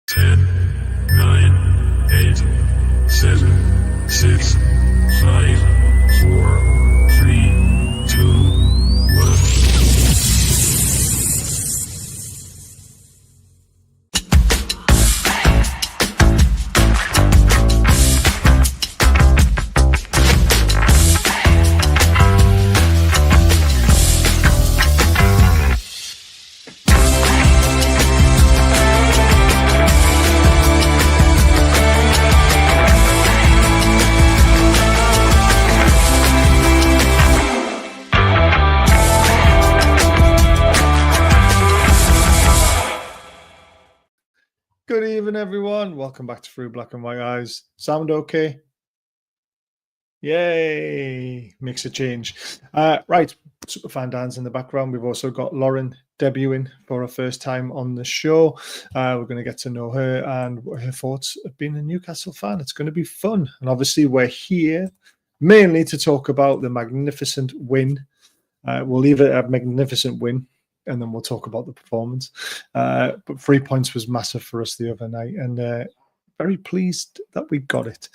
10, 9, 8, 7, 6, 5, 4, 3, 2, 1. Good evening, everyone. Welcome back to Through Black and White Eyes. Sound okay? Yay! Makes a change. Right, Superfan Dan's in the background. We've also got Lauren debuting for her first time on the show. We're going to get to know her and what her thoughts of being a Newcastle fan. It's going to be fun. And obviously, we're here mainly to talk about the magnificent win. We'll leave it at magnificent win, and then we'll talk about the performance. But 3 points was massive for us the other night, and very pleased that we got it.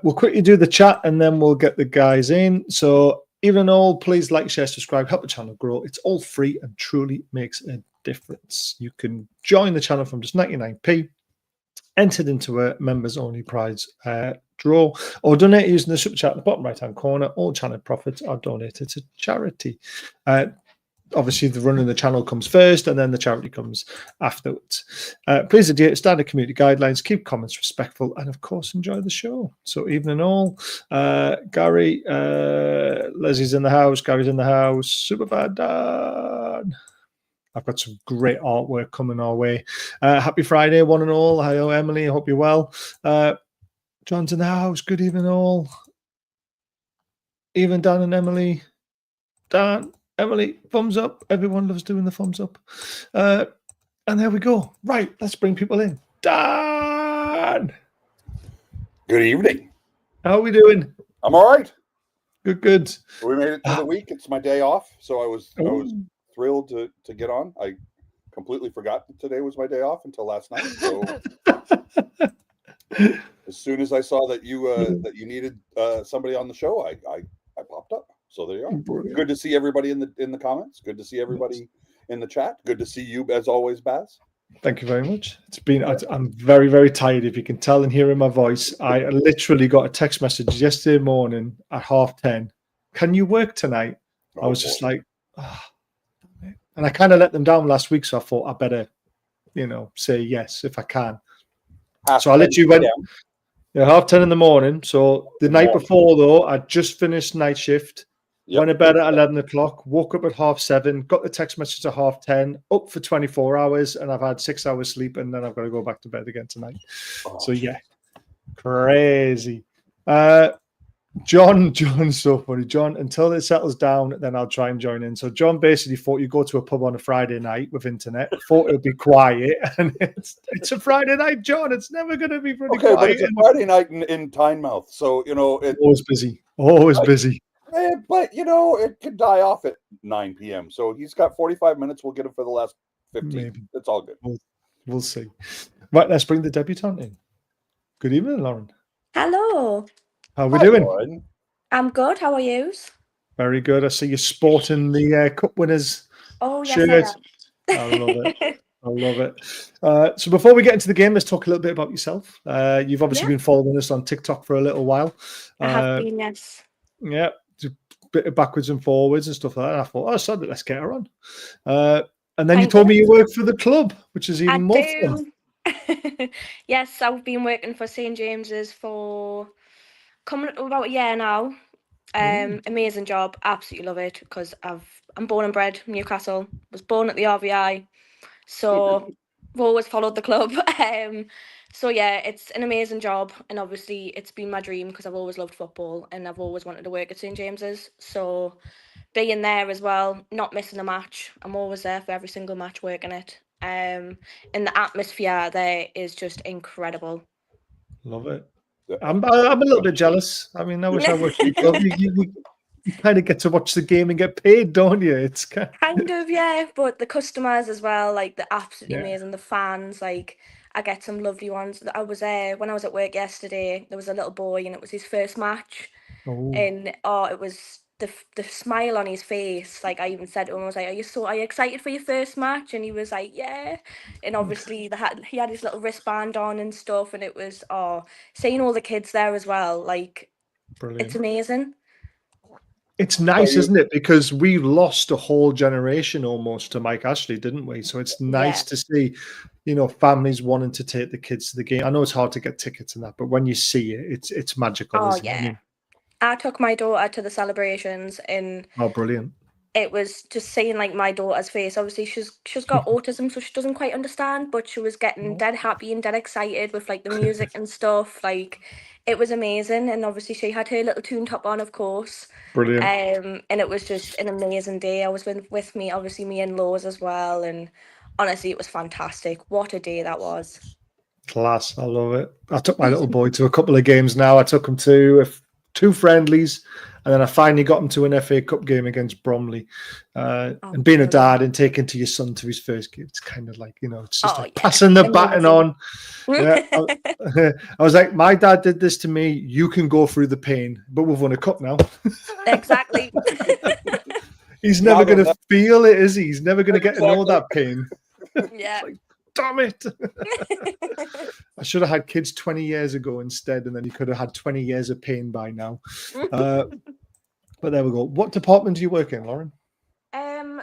We'll quickly do the chat, and then we'll get the guys in. So even all, please like, share, subscribe, help the channel grow. It's all free and truly makes a difference. You can join the channel from just 99p, entered into a members-only prize draw, or donate using the super chat in the bottom right-hand corner. All channel profits are donated to charity. Obviously, the running the channel comes first, and then the charity comes afterwards. Please adhere to standard community guidelines, keep comments respectful, and of course, enjoy the show. So, evening all. Gary, Leslie's in the house. Gary's in the house. Superfan Dan. I've got some great artwork coming our way. Happy Friday, one and all. Hello, Emily. I hope you're well. John's in the house. Good evening, all. Even Dan and Emily. Dan. Emily, thumbs up. Everyone loves doing the thumbs up. And there we go. Right, let's bring people in. Dan! Good evening. How are we doing? I'm all right. Good. We made it through the week. It's my day off, so I was thrilled to get on. I completely forgot that today was my day off until last night. So as soon as I saw that you needed somebody on the show, I popped up. So there you are. Brilliant. Good to see everybody in the comments. Good to see everybody in the chat. Good to see you as always, Baz. Thank you very much. It's been. I'm very, very tired. If you can tell and hear in my voice, I literally got a text message yesterday morning at 10:30. Can you work tonight? I was just like, and I kind of let them down last week, so I thought I better, say yes if I can. So I literally went. Yeah, 10:30 in the morning. So the night before, though, I just finished night shift. Yep. Went to bed at 11 o'clock, woke up at 7:30, got the text message at 10:30, up for 24 hours, and I've had 6 hours sleep, and then I've got to go back to bed again tonight. So, yeah, crazy. John's so funny. John, until it settles down, then I'll try and join in. So John basically thought you go to a pub on a Friday night with internet, thought it would be quiet, and it's a Friday night, John. It's never going to be pretty quiet. But it's a Friday night in Tynemouth, so, it's always busy. Always busy. But, it could die off at 9 p.m. So he's got 45 minutes. We'll get him for the last 15. Maybe. It's all good. We'll see. Right, let's bring the debutante in. Good evening, Lauren. Hello. How are we doing? Lauren. I'm good. How are you? Very good. I see you sporting the Cup Winners shirt. I love it. I love it. So before we get into the game, let's talk a little bit about yourself. You've obviously been following us on TikTok for a little while. I have been, yes. Yeah, a bit of backwards and forwards and stuff like that. And I thought, so let's get her on. And then you told me you work for the club, which is even more fun. Yes, I've been working for St. James's for coming up to about a year now. Amazing job. Absolutely love it because I'm born and bred in Newcastle. Was born at the RVI. So I've always followed the club. So yeah, it's an amazing job, and obviously it's been my dream because I've always loved football and I've always wanted to work at St. James's. So being there as well, not missing a match. I'm always there for every single match working it. And the atmosphere there is just incredible. Love it. I'm a little bit jealous. I mean, I wish I worked at the club. You kind of get to watch the game and get paid, don't you? It's kind of, yeah. But the customers as well, like, they're absolutely amazing. The fans, like, I get some lovely ones. I was when I was at work yesterday. There was a little boy, and it was his first match, Oh, and it was the smile on his face. Like, I even said to him, I was like, are you excited for your first match? And he was like, yeah. And obviously he had his little wristband on and stuff, and it was seeing all the kids there as well. Like, brilliant. it's amazing. It's nice, isn't it? Because we lost a whole generation almost to Mike Ashley, didn't we? So it's nice to see, families wanting to take the kids to the game. I know it's hard to get tickets and that, but when you see it, it's magical, isn't it? I mean, I took my daughter to the celebrations, and brilliant. It was just seeing like my daughter's face. Obviously, she's got autism, so she doesn't quite understand, but she was getting dead happy and dead excited with like the music and stuff. Like, it was amazing, and obviously she had her little tune top on, of course. Brilliant. And it was just an amazing day. I was with me, obviously me in-laws as well, and honestly, it was fantastic. What a day that was. Class. I love it. I took my little boy to a couple of games now. I took him to 2 friendlies, and then I finally got him to an FA Cup game against Bromley. And being a dad and taking to your son to his first game, it's kind of like, it's just passing the baton on. Yeah, I was like, my dad did this to me. You can go through the pain, but we've won a cup now. Exactly. He's never going to feel it, is he? He's never going to get to know that pain. Yeah. Like, damn it. I should have had kids 20 years ago instead, and then he could have had 20 years of pain by now. But there we go. What department do you work in, Lauren?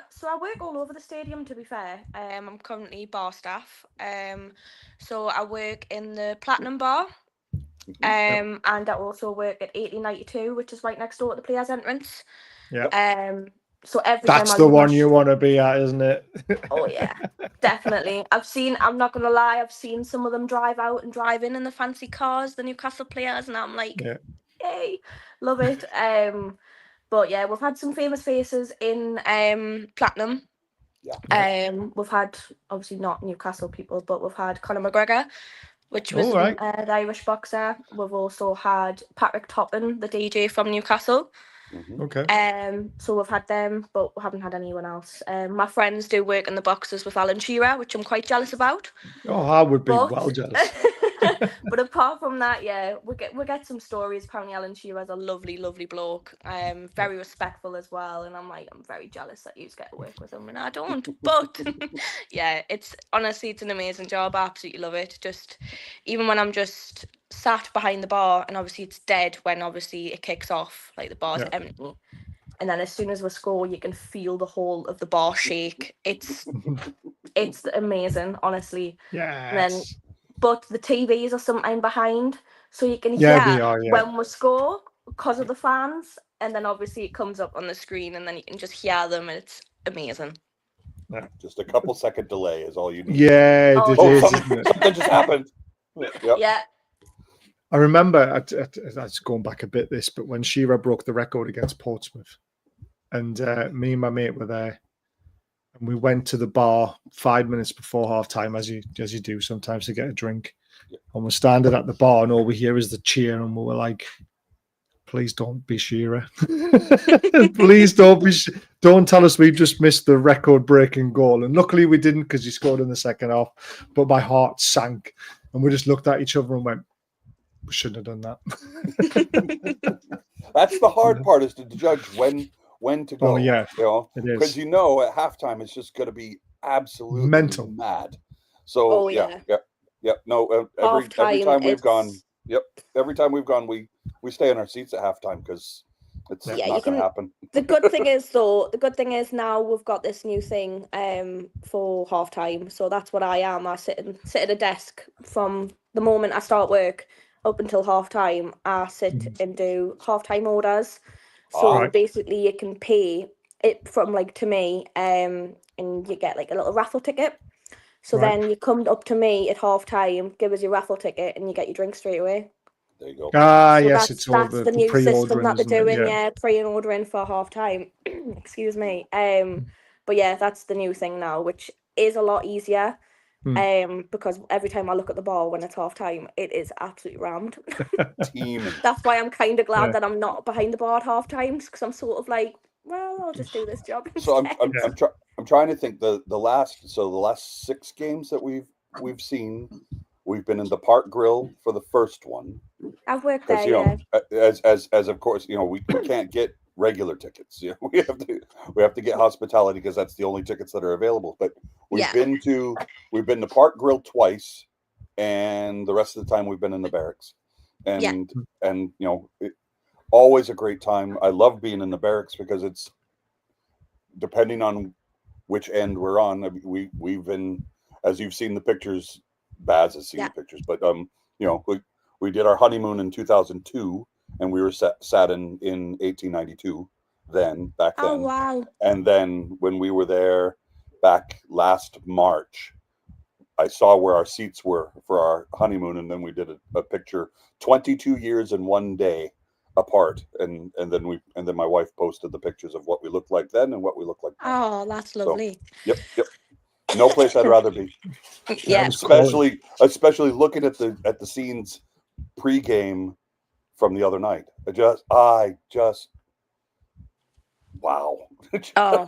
So I work all over the stadium, to be fair. I'm currently bar staff. So I work in the Platinum Bar. And I also work at 1892, which is right next door to the players' entrance. Yeah. So every That's time the one you want to be at, isn't it? Oh yeah, definitely. I'm not gonna lie, I've seen some of them drive out and drive in the fancy cars, the Newcastle players, and I'm like, yay, love it. But yeah, we've had some famous faces in Platinum. Yeah. We've had, obviously not Newcastle people, but we've had Conor McGregor, which was right. the Irish boxer. We've also had Patrick Toppin, the DJ from Newcastle. Okay. So we've had them, but we haven't had anyone else. My friends do work in the boxes with Alan Shearer, which I'm quite jealous about. Oh, I would be well jealous. But apart from that, yeah, we get some stories. Apparently, Alan Shearer's a lovely, lovely bloke. Very respectful as well. And I'm very jealous that you get to work with him, and I don't. But yeah, it's honestly an amazing job. I absolutely love it. Just even when I'm just sat behind the bar, and obviously it's dead when obviously it kicks off, like the bar's empty. And then as soon as we score, you can feel the whole of the bar shake. It's amazing, honestly. Yeah. But the TVs are sometimes behind, so you can hear when we score because of the fans, and then obviously it comes up on the screen, and then you can just hear them, and it's amazing. Yeah. Just a couple second delay is all you need. Yeah, something just happened. Yeah. I remember, that's going back a bit, but when Shearer broke the record against Portsmouth, and me and my mate were there, and we went to the bar 5 minutes before half time, as you do sometimes, to get a drink. And we're standing at the bar, and all we hear is the cheer, and we were like, please don't be Shearer. Please don't tell us we've just missed the record-breaking goal. And luckily we didn't, because he scored in the second half, but my heart sank. And we just looked at each other and went, we shouldn't have done that. That's the hard part, is to judge when to go. Oh yeah, it is, because at halftime it's just going to be absolutely mental, mad. So no, every time we've gone, every time we've gone, we stay in our seats at halftime, because it's not going to happen. The good thing is now we've got this new thing for halftime. So that's what I am. I sit at a desk from the moment I start work up until halftime. I sit and do halftime orders. So basically you can pay it from to me, and you get a little raffle ticket. So then you come up to me at halftime, give us your raffle ticket, and you get your drink straight away. There you go. Yes, it's all the new system that they're doing, pre-ordering for halftime. Excuse me. But yeah, that's the new thing now, which is a lot easier. Because every time I look at the bar when it's half time, it is absolutely rammed. That's why I'm kind of glad that I'm not behind the bar at half times, because I'm sort of like, well, I'll just do this job instead. So I'm trying to think the last 6 games that we've seen We've been in the Park Grill for the first one. I've worked Because there, as of course, we can't get regular tickets. We have to get hospitality because that's the only tickets that are available. But we've been to Park Grill twice, and the rest of the time we've been in the barracks, and always a great time. I love being in the barracks because it's depending on which end we're on. I mean, we've been, as you've seen the pictures, Baz has seen the pictures, but we did our honeymoon in 2002, and we were sat in 1892 back then. Oh, wow. And then when we were there back last March, I saw where our seats were for our honeymoon, and then we did a picture 22 years and 1 day apart, and then my wife posted the pictures of what we looked like then and what we look like now. Oh, that's lovely. So, yep. No place I'd rather be. Yeah. Especially looking at the scenes pre-game from the other night. I just wow. Oh,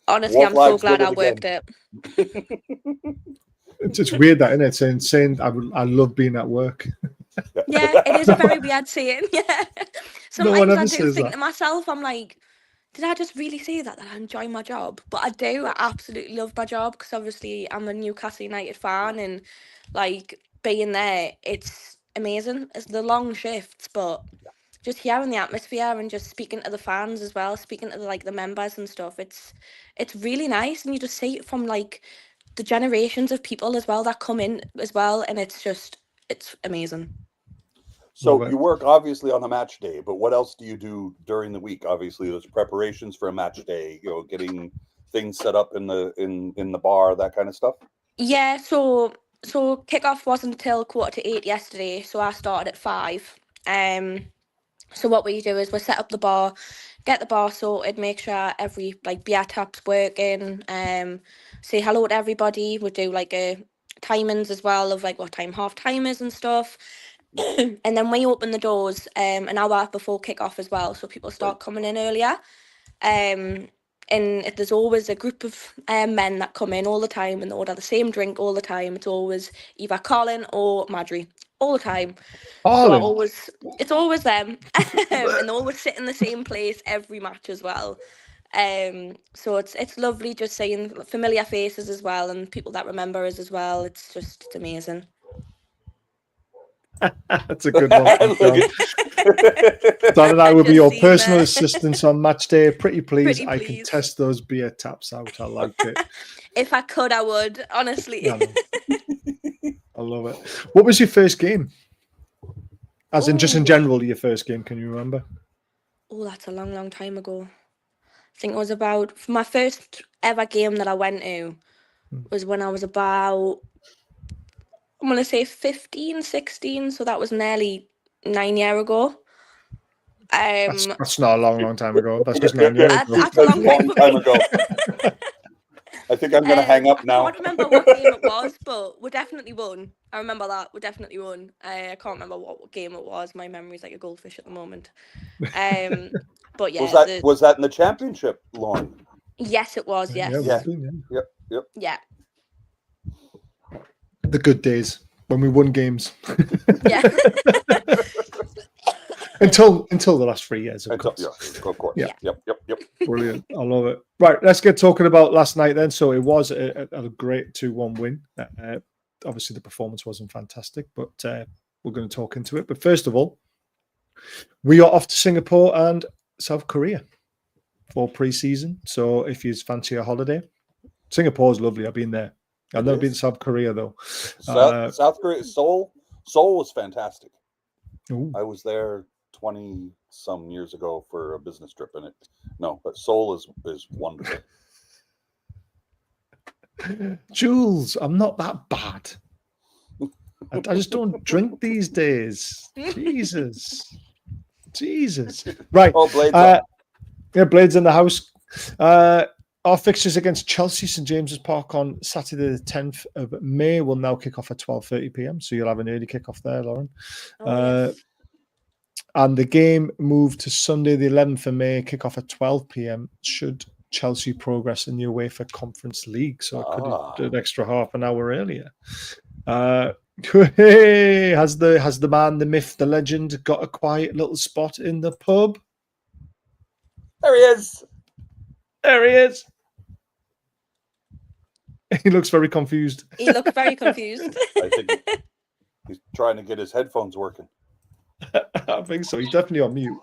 honestly, I'm so glad I worked it. It's just weird that, isn't it? Saying I love being at work. Yeah, it is a very weird saying. Yeah. Sometimes I do think to myself, I'm like, did I just really say that I enjoy my job? But I do. I absolutely love my job because obviously I'm a Newcastle United fan, and like being there, it's amazing. It's the long shifts, but just hearing the atmosphere and just speaking to the fans as well, speaking to the members and stuff, it's really nice, and you just see it from like the generations of people as well that come in as well, and it's amazing. So you work obviously on a match day, but what else do you do during the week? Obviously, there's preparations for a match day, getting things set up in the bar, that kind of stuff. Yeah, so kickoff wasn't until 7:45 yesterday, so I started at 5. So what we do is we set up the bar, get the bar sorted, make sure every beer tap's working, say hello to everybody. We do timings as well of what time half time is and stuff. And then we open the doors an hour before kick-off as well, so people start coming in earlier. And there's always a group of men that come in all the time, and they order the same drink all the time. It's always either Colin or Marjorie all the time. So it's always them, and they always sit in the same place every match as well. So it's lovely just seeing familiar faces as well, and people that remember us as well. It's amazing. That's a good one. Don and I will be your personal assistants on match day. Pretty please. I can test those beer taps out. I like it. If I could, I would, honestly. I love it. What was your first game? As in just in general, your first game, can you remember? Oh, that's a long, long time ago. I think it was for my first ever game that I went to was when I was about, I'm going to say 15, 16. So that was nearly 9 years ago. That's not a long, long time ago. That's just 9 years ago. That's a long time ago. I think I'm going to hang up now. I can't remember what game it was, but we definitely won. I remember that. We definitely won. I can't remember what game it was. My memory's like a goldfish at the moment. But yeah. Was that in the championship, Lauren? Yes, it was. Yes. Yep. Yeah. The good days when we won games. Yeah. Until the last 3 years, of course. Yeah, of course. Yeah. Yep. Brilliant. I love it. Right, let's get talking about last night then. So it was a great 2-1 win. Obviously, the performance wasn't fantastic, but we're going to talk into it. But first of all, we are off to Singapore and South Korea for pre-season. So if you fancy a holiday, Singapore's lovely. I've been there. I've never been to South Korea, though. South Korea, Seoul was fantastic. Ooh. I was there 20-some years ago for a business trip, but Seoul is wonderful. Jules, I'm not that bad. I just don't drink these days. Jesus. Right. Oh, Blades. Blades in the house. Our fixtures against Chelsea, St James's Park on Saturday the 10th of May will now kick off at 12:30 p.m. So you'll have an early kick-off there, Lauren. Yes. And the game moved to Sunday the 11th of May, kick-off at 12 p.m. should Chelsea progress in the UEFA Conference League. So it could do an extra half an hour earlier. Hey, has the man, the myth, the legend got a quiet little spot in the pub? There he is. There he is. He looks very confused. He looks very confused. I think he's trying to get his headphones working. I think so. He's definitely on mute.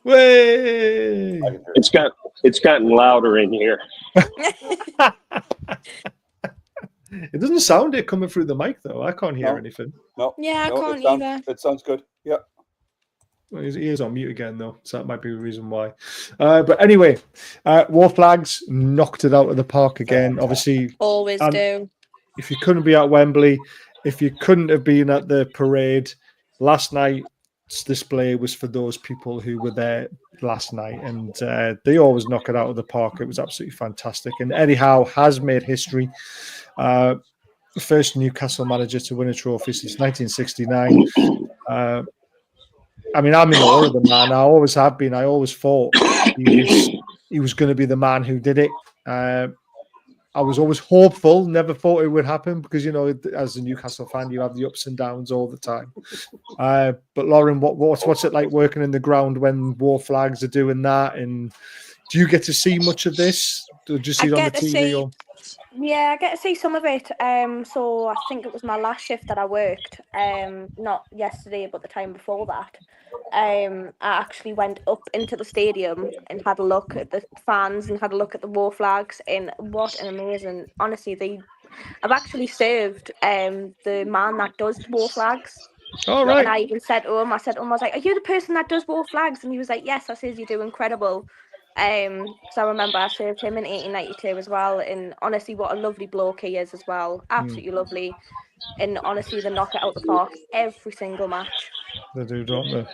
Way. I can hear It's gotten louder in here. It doesn't sound it coming through the mic though. I can't hear No. anything. No. Yeah, I no, can't it sounds, either. It sounds good. Yeah. Well, he is on mute again though, so that might be the reason why. But anyway, War Flags knocked it out of the park again. Obviously, Always do. if you couldn't be at Wembley, if you couldn't have been at the parade last night's display was for those people who were there last night, and they always knock it out of the park. It was absolutely fantastic, and Eddie Howe has made history. First Newcastle manager to win a trophy since 1969. I mean, I'm in awe of the man. I always have been. I always thought he was going to be the man who did it. I was always hopeful, never thought it would happen because, you know, as a Newcastle fan, you have the ups and downs all the time. But Lauren, what's it like working in the ground when War Flags are doing that? And do you get to see much of this? Or do you see it on the TV? Yeah, I get to see some of it. So I think it was my last shift that I worked. Not yesterday, but the time before that. I actually went up into the stadium and had a look at the fans and had a look at the War Flags. And what an amazing! Honestly, I've actually served the man that does the War Flags. All right. And I even said to him, I was like, "Are you the person that does War Flags?" And he was like, "Yes." I says, "You do incredible." So I remember I served him in 1892 as well, and honestly, what a lovely bloke he is as well. Absolutely lovely, and honestly, they knock it out the park every single match. They do, don't they?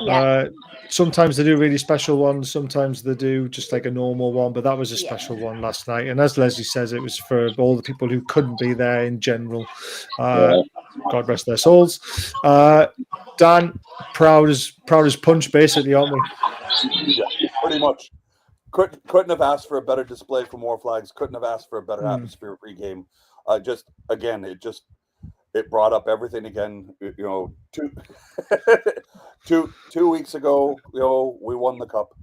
Yeah. Sometimes they do really special ones. Sometimes they do just like a normal one, but that was a special one last night. And as Leslie says, it was for all the people who couldn't be there in general. God rest their souls. Dan, proud as punch, basically, aren't we? Yeah, pretty much. Couldn't have asked for a better display from War Flags. Couldn't have asked for a better atmosphere pre-game. Just again, it brought up everything again. You know, two weeks ago, you know, we won the cup.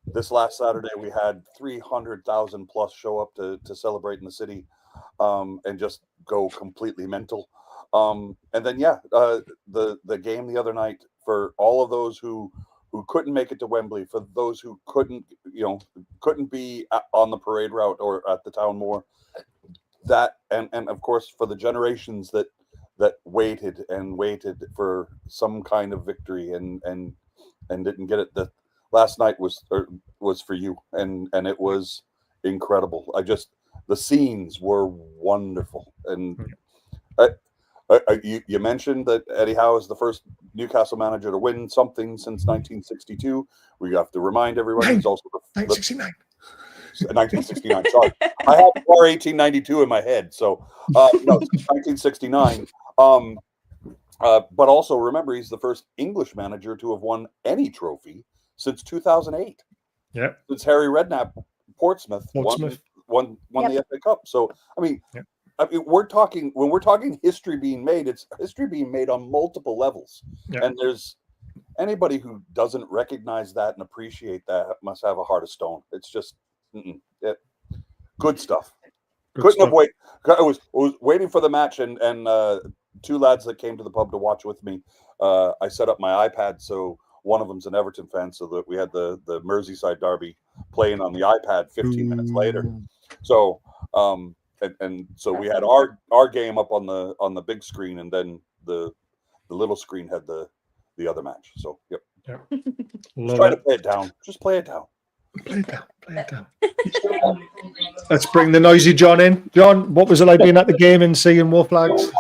This last Saturday, we had 300,000 plus show up to celebrate in the city, and just go completely mental. And then the game the other night for all of those who couldn't make it to Wembley, for those who couldn't be on the parade route or at the Town Moor, that and of course for the generations that waited for some kind of victory and didn't get it. The last night was for you, and it was incredible. The scenes were wonderful, and you mentioned that Eddie Howe is the first Newcastle manager to win something since 1962. We have to remind everyone he's also 1969. 1969. Sorry, I have more 1892 in my head. So no, 1969. But also remember, he's the first English manager to have won any trophy since 2008. Yeah, since Harry Redknapp, Portsmouth. won the FA Cup. So I mean. Yep. When we're talking history being made, it's history being made on multiple levels. Yeah. And there's anybody who doesn't recognize that and appreciate that must have a heart of stone. It's just good stuff. Couldn't have waited. I was waiting for the match, and two lads that came to the pub to watch with me. I set up my iPad, so one of them's an Everton fan, so that we had the Merseyside derby playing on the iPad 15 minutes later. So and so we had our game up on the big screen, and then the little screen had the other match. So yep. Just try to play it down. Just play it down. Play it down. Let's bring the noisy John in. John, what was it like being at the game and seeing War Flags?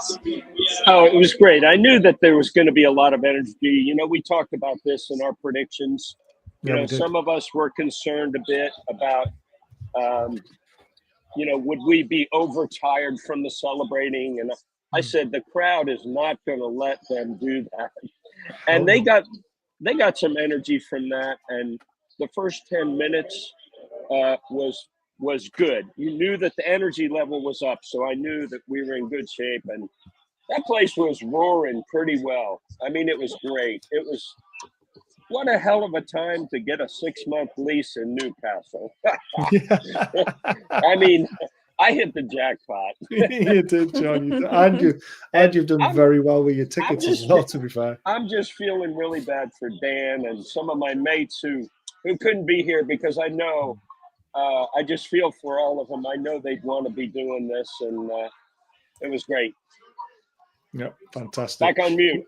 Oh, it was great. I knew that there was going to be a lot of energy. You know, we talked about this in our predictions. You know, some of us were concerned a bit about, would we be overtired from the celebrating? And I said the crowd is not going to let them do that. And they got some energy from that. And the first 10 minutes was good. You knew that the energy level was up, so I knew that we were in good shape. And that place was roaring pretty well. I mean, it was great. It was what a hell of a time to get a 6-month lease in Newcastle. I mean, I hit the jackpot. You did, John. You did. And you've done very well with your tickets as well, to be fair. I'm just feeling really bad for Dan and some of my mates who couldn't be here because I know I just feel for all of them. I know they'd want to be doing this, and it was great. Yep, fantastic. Back on mute.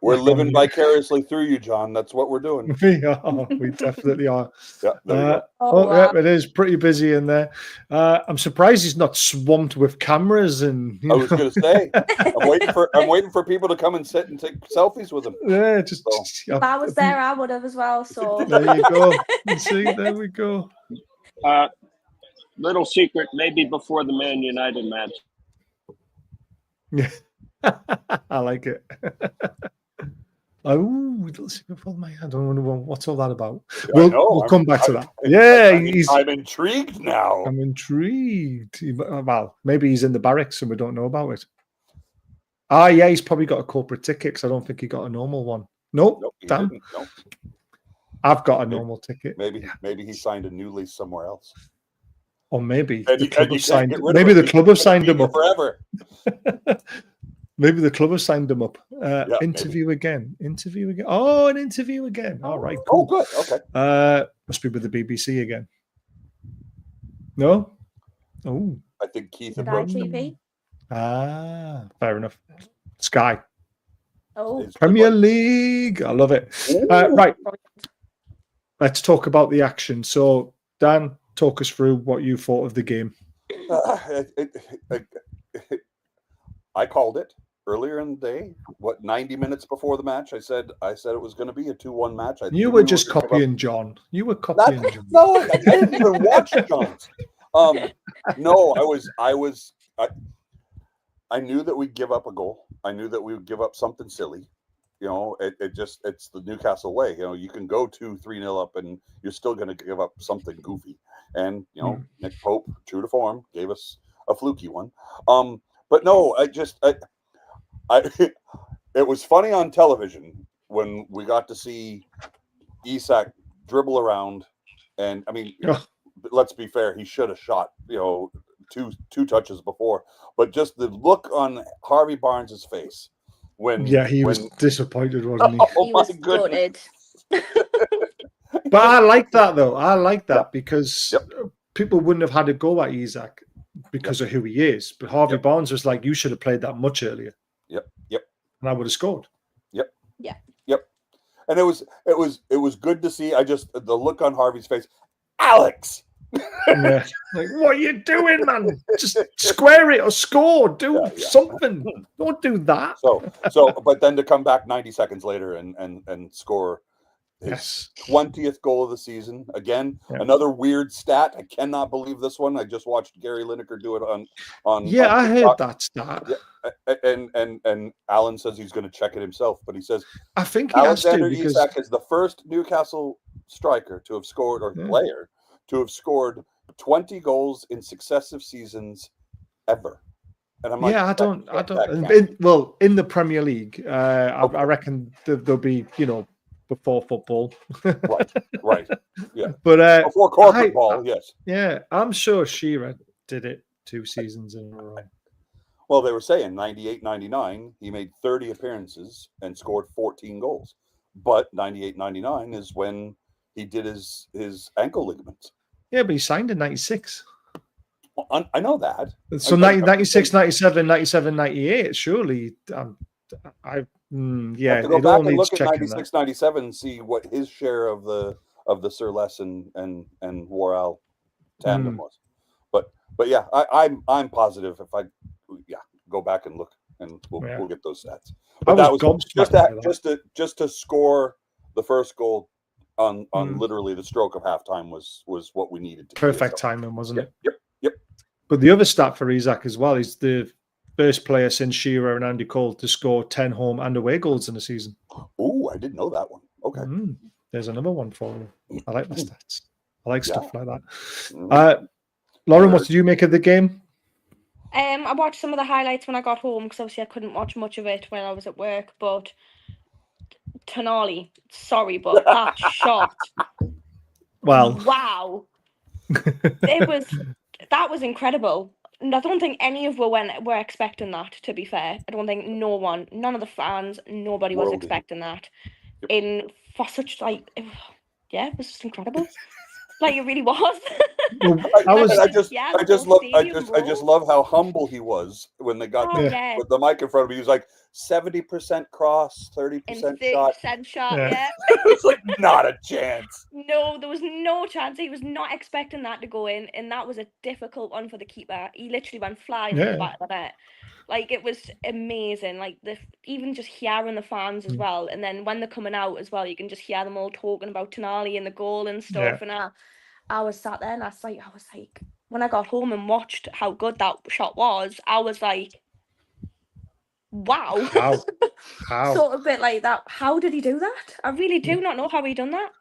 We're living vicariously through you, John. That's what we're doing. We are. We definitely are. Yeah, there you Oh, yeah, it is pretty busy in there. I'm surprised he's not swamped with cameras and. I was going to say, I'm waiting for people to come and sit and take selfies with him. Yeah, if I was there, I would have as well. So there you go. See, there we go. Little secret, maybe before the Man United match. Yeah. I like it. Oh, little secret for my hand. I don't know what's all that about. We'll come back to that. Yeah, I'm intrigued now. I'm intrigued. Well, maybe he's in the barracks and we don't know about it. Yeah, he's probably got a corporate ticket because I don't think he got a normal one. Nope, damn. Nope. I've got a normal ticket. Maybe he signed a new lease somewhere else. Or maybe And the club have signed. Maybe the club have signed him up forever. Maybe the club have signed him up. Interview again. Oh, an interview again. All right, cool. Oh, good. Okay. Must be with the BBC again. No? Oh. I think Keith Did approached him. TV? Fair enough. Sky. Oh, Premier League. I love it. Right. Let's talk about the action. So, Dan, talk us through what you thought of the game. I called it earlier in the day. 90 minutes before the match? I said it was going to be a 2-1 match. You were just copying John. You were copying John. No, I didn't even watch John's. No, I knew that we'd give up a goal. I knew that we would give up something silly. You know, it's the Newcastle way. You know, you can go 2-3-0 up and you're still going to give up something goofy. And, you know, Nick Pope, true to form, gave us a fluky one. But no, it was funny on television when we got to see Isak dribble around. And I mean, let's be fair, he should have shot, you know, two touches before. But just the look on Harvey Barnes's face when he was disappointed, wasn't he? he was gutted. But I like that though. I like that because people wouldn't have had a go at Isak because of who he is. But Harvey Barnes was like, you should have played that much earlier. Yep. And I would have scored. Yep. Yeah. Yep. And it was good to see. The look on Harvey's face, Alex. Yeah. Like, what are you doing, man? Just square it or score. Do something. Don't do that. So, but then to come back 90 seconds later and score his 20th goal of the season. Again, another weird stat. I cannot believe this one. I just watched Gary Lineker do it on I heard that stat. Yeah, and Alan says he's going to check it himself, but he says I think he Alexander has to Isak is the first Newcastle striker to have scored or player to have scored 20 goals in successive seasons ever. And I'm like, I don't. In the Premier League, I reckon there'll be, you know, before football. right. Yeah. But before corporate ball, yes. Yeah, I'm sure Shearer did it 2 seasons in a row. Well, they were saying 98-99, he made 30 appearances and scored 14 goals. But 98-99 is when he did his ankle ligaments. Yeah, but he signed in 96. Well, I know that. So 96, 97, 97, 98, surely. Yeah, to go back and look at 96, 97 and see what his share of the Sir Les and Worrell tandem was. But yeah, I'm positive if I go back and look and we'll get those stats. But that was just to score the first goal on literally the stroke of halftime was what we needed to perfect timing, wasn't it? Yep. But the other stat for Isak as well is the first player since Shearer and Andy Cole to score 10 home and away goals in a season. Oh, I didn't know that one. Okay. There's another one for you. I like my stats. I like stuff like that. Lauren, what did you make of the game? I watched some of the highlights when I got home because obviously I couldn't watch much of it when I was at work. But Tonali, sorry, but that shot, Well, wow, that was incredible. And I don't think any of were expecting that. To be fair, I don't think none of the fans, nobody was World. expecting that. Yep. For such yeah, it was just incredible. Like it really was. well, I just Stadium love how humble he was when they got with the mic in front of me. He was like 70% cross, 30% shot. 30% shot, yeah. It's like not a chance. No, there was no chance. He was not expecting that to go in, and that was a difficult one for the keeper. He literally went flying in the back of the net. Like it was amazing. Like even just hearing the fans as well, and then when they're coming out as well, you can just hear them all talking about Tonali and the goal and stuff. And I was sat there and I was like, when I got home and watched how good that shot was, I was like, wow. How? Sort of bit like that. How did he do that? I really do not know how he done that.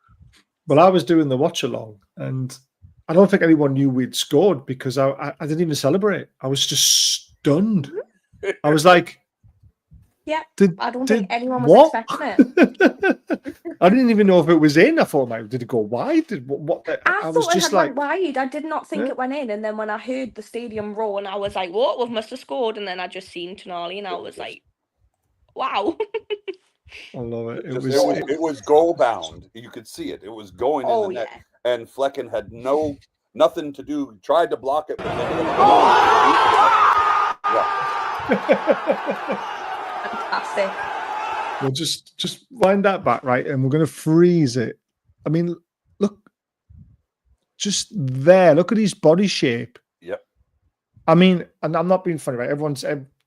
Well, I was doing the watch along, and I don't think anyone knew we'd scored because I didn't even celebrate. I was just stunned. I was like, yeah, I don't think anyone was what? expecting it. I didn't even know if it was in. I thought, did it go wide? I was just like, went wide. I did not think it went in. And then when I heard the stadium roar, and I was like, what? We must have scored. And then I just seen Tonali, and I was like, wow. I love it. It was goal bound. You could see it. It was going in the net. And Flecken had nothing to do. He tried to block it, but then Fantastic. Well, just wind that back, right? And we're going to freeze it. I mean, look, just there. Look at his body shape. Yep. I mean, and I'm not being funny, right?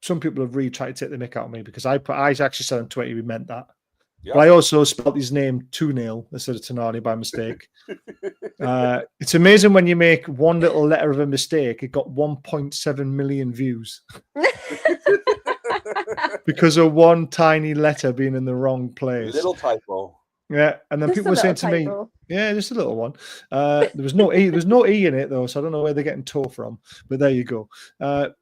Some people have really tried to take the mick out of me because I actually said on Twitter we meant that. Yep. But I also spelled his name 2-0 instead of Tonali by mistake. It's amazing when you make one little letter of a mistake, it got 1.7 million views. Because of one tiny letter being in the wrong place. Little typo. Yeah, and then people were saying to me, yeah, just a little one. There was no E in it though, so I don't know where they're getting toe from. But there you go. But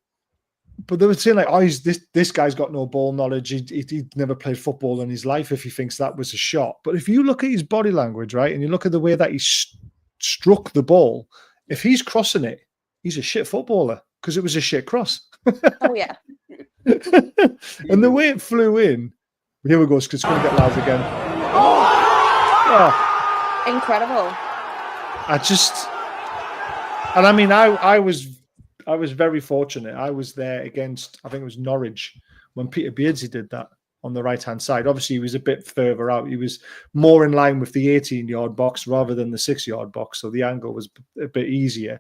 they were saying like, oh, this guy's got no ball knowledge. He'd never played football in his life if he thinks that was a shot. But if you look at his body language, right, and you look at the way that he struck the ball, if he's crossing it, he's a shit footballer because it was a shit cross. Oh yeah. And the way it flew in, here we go, because it's going to get loud again. Oh. Incredible. And I mean, I was very fortunate. I was there against, I think it was Norwich, when Peter Beardsley did that on the right-hand side. Obviously, he was a bit further out. He was more in line with the 18-yard box rather than the 6-yard box, so the angle was a bit easier.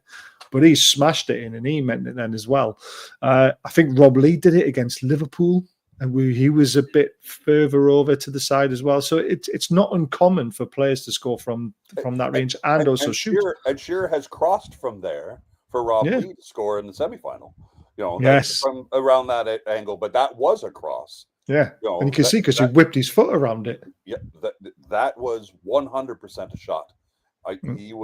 But he smashed it in, and he meant it then as well. I think Rob Lee did it against Liverpool, and he was a bit further over to the side as well. So it's not uncommon for players to score from that range and also shoot. And Shearer has crossed from there for Rob Lee to score in the semifinal. From around that angle, but that was a cross. Yeah, and you can see because he whipped his foot around it. Yeah, that was 100% a shot. It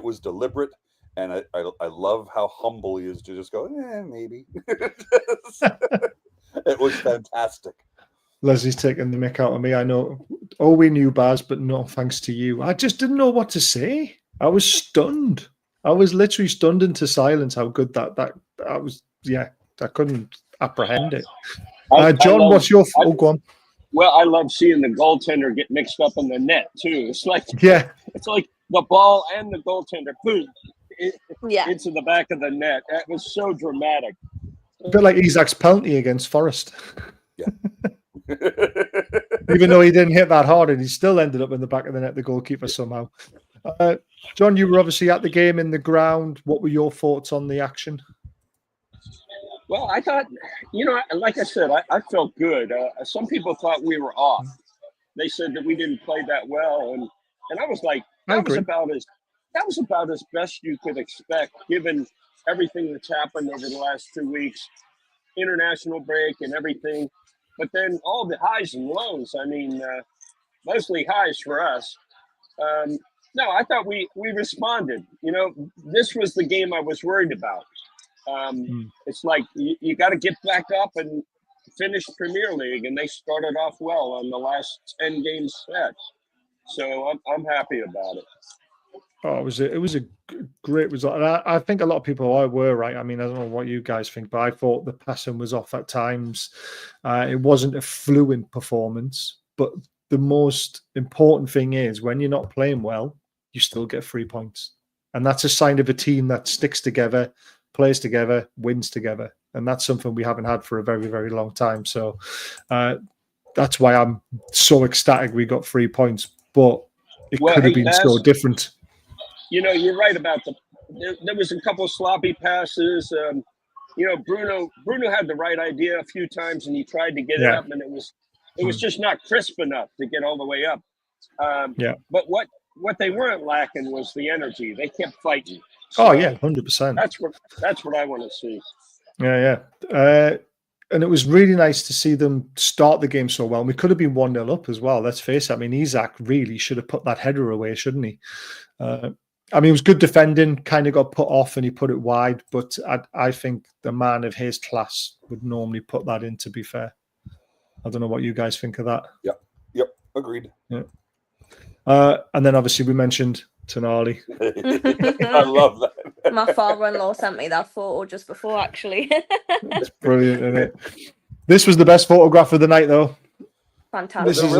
was deliberate. And I love how humble he is to just go, maybe. It was fantastic. Leslie's taking the mick out of me. I know. Oh, we knew, Baz, but no thanks to you. I just didn't know what to say. I was stunned. I was literally stunned into silence how good that I was. Yeah, I couldn't apprehend it. John, what's your... go on. Well, I love seeing the goaltender get mixed up in the net, too. It's like the ball and the goaltender, boom. Into the back of the net. That was so dramatic. A bit like Isaac's penalty against Forest. Yeah. Even though he didn't hit that hard, and he still ended up in the back of the net, the goalkeeper somehow. John, you were obviously at the game in the ground. What were your thoughts on the action? Well, I thought, like I said, I felt good. Some people thought we were off. They said that we didn't play that well, and I was like, that was about as best you could expect, given everything that's happened over the last 2 weeks, international break and everything. But then all the highs and lows, I mean, mostly highs for us. No, I thought we responded. This was the game I was worried about. It's like you got to get back up and finish Premier League, and they started off well on the last 10 game stretch. So I'm happy about it. Oh, it was a great result. And I think a lot of people were right. I mean, I don't know what you guys think, but I thought the passing was off at times. It wasn't a fluent performance, but the most important thing is when you're not playing well, you still get 3 points. And that's a sign of a team that sticks together, plays together, wins together. And that's something we haven't had for a very, very long time. So that's why I'm so ecstatic we got 3 points. But it could have been so different. You know, you're right about there was a couple of sloppy passes. You know, Bruno had the right idea a few times, and he tried to get it up, and it was just not crisp enough to get all the way up. But what they weren't lacking was the energy. They kept fighting. So 100%. That's what I want to see. Yeah. And it was really nice to see them start the game so well. And we could have been 1-0 up as well. Let's face it. I mean, Isak really should have put that header away, shouldn't he? I mean, it was good defending, kind of got put off and he put it wide. But I think the man of his class would normally put that in, to be fair. I don't know what you guys think of that. Yep. Agreed. Yeah. And then obviously we mentioned Tonali. I love that. My father-in-law sent me that photo just before, actually. It's brilliant, isn't it? This was the best photograph of the night, though. Fantastic. This is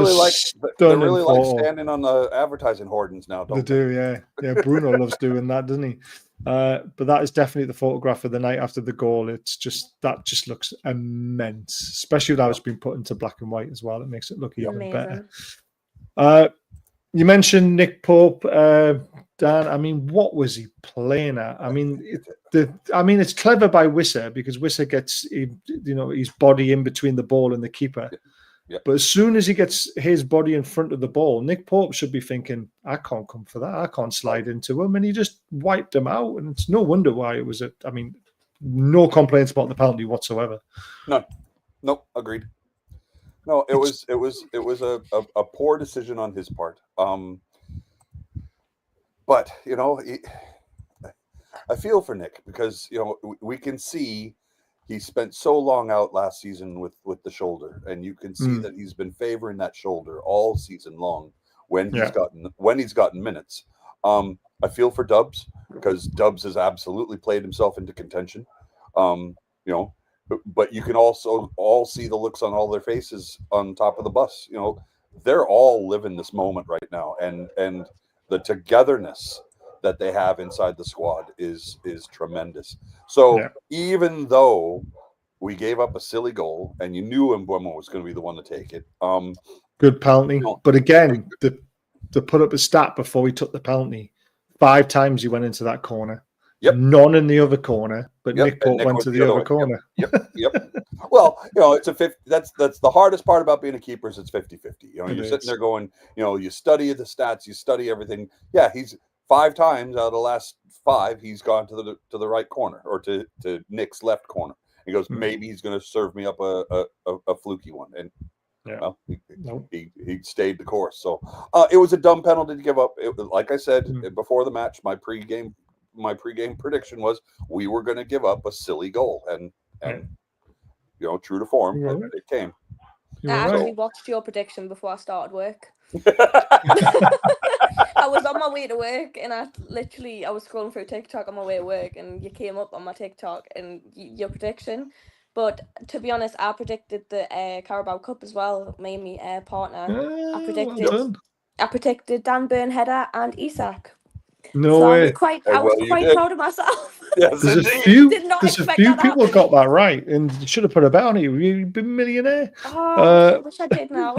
they really like standing on the advertising hoardings now, don't they? Do, yeah. Bruno loves doing that, doesn't he? But that is definitely the photograph of the night after the goal. That just looks immense, especially now it's been put into black and white as well. It makes it look even better. You mentioned Nick Pope, Dan. I mean, what was he playing at? I mean, it's clever by Wissa because Wissa gets his body in between the ball and the keeper. Yeah. But as soon as he gets his body in front of the ball, Nick Pope should be thinking, I can't come for that. I can't slide into him. And he just wiped him out. And it's no wonder why it was no complaints about the penalty whatsoever. No, agreed. No, it was a poor decision on his part. But, I feel for Nick because, we can see he spent so long out last season with the shoulder, and you can see that he's been favoring that shoulder all season long when he's gotten minutes. I feel for Dubs because Dubs has absolutely played himself into contention. But you can also all see the looks on all their faces on top of the bus. They're all living this moment right now, and the togetherness that they have inside the squad is tremendous. So even though we gave up a silly goal and you knew Mbeumo was going to be the one to take it, good penalty. But again, to put up a stat before he took the penalty, 5 times he went into that corner. Yep. None in the other corner, but Nick Pope went to the other corner. Yep. Well, it's a 50. That's the hardest part about being a keeper is it's 50-50. You're sitting there going, you study the stats, you study everything. Yeah, he's 5 times out of the last 5, he's gone to the right corner or to Nick's left corner. He goes, maybe he's going to serve me up a fluky one, and he stayed the course. So it was a dumb penalty to give up. Like I said before the match, my pregame prediction was we were going to give up a silly goal, and true to form, it came. I actually watched your prediction before I started work. I was on my way to work and I was scrolling through TikTok on my way to work and you came up on my TikTok and your prediction. But to be honest, I predicted the Carabao Cup as well. Me and my partner. I predicted Dan Burn header and Isak. No way. I was quite proud of myself. Yes, there's a few people got that right, and you should have put a bet on it. You'd be a millionaire. I wish I did now.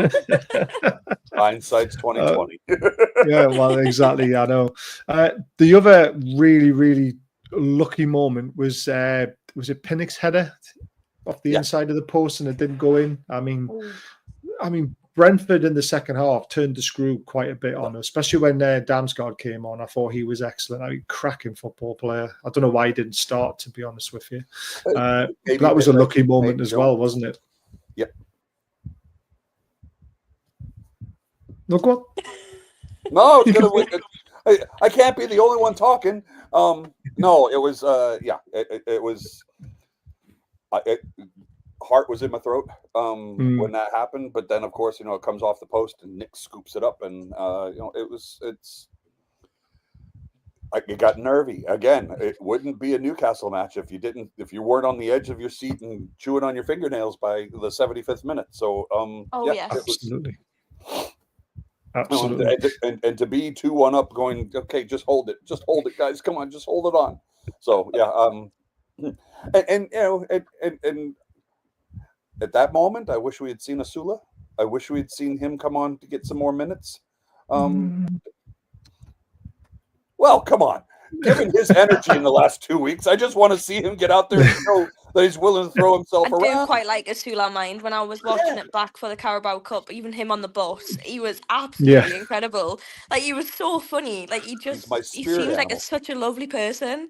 Hindsight's 2020. Yeah, well, exactly. I know. The other really, really lucky moment was it Pinnock's header off the inside of the post, and it didn't go in. I mean, Brentford in the second half turned the screw quite a bit on, especially when Damsgaard came on. I thought he was excellent. Cracking football player. I don't know why he didn't start, to be honest with you. That was a lucky moment as well, wasn't it? Yep. Look what? No, it's gonna. I can't be the only one talking. No, No, it was it was. Heart was in my throat when that happened, but then of course it comes off the post and Nick scoops it up, and it got nervy again. It wouldn't be a Newcastle match if you weren't on the edge of your seat and chewing on your fingernails by the 75th minute. So yes. Absolutely. And to be 2-1 up, going, okay, just hold it, guys, come on, just hold it on. So and at that moment, I wish we had seen Asula. I wish we had seen him come on to get some more minutes. Well, come on. Given his energy in the last 2 weeks, I just want to see him get out there and show that he's willing to throw himself around. I do quite like Asula Mind. When I was watching it back for the Carabao Cup, even him on the bus, he was absolutely incredible. Like, he was so funny. Like, he seems like such a lovely person.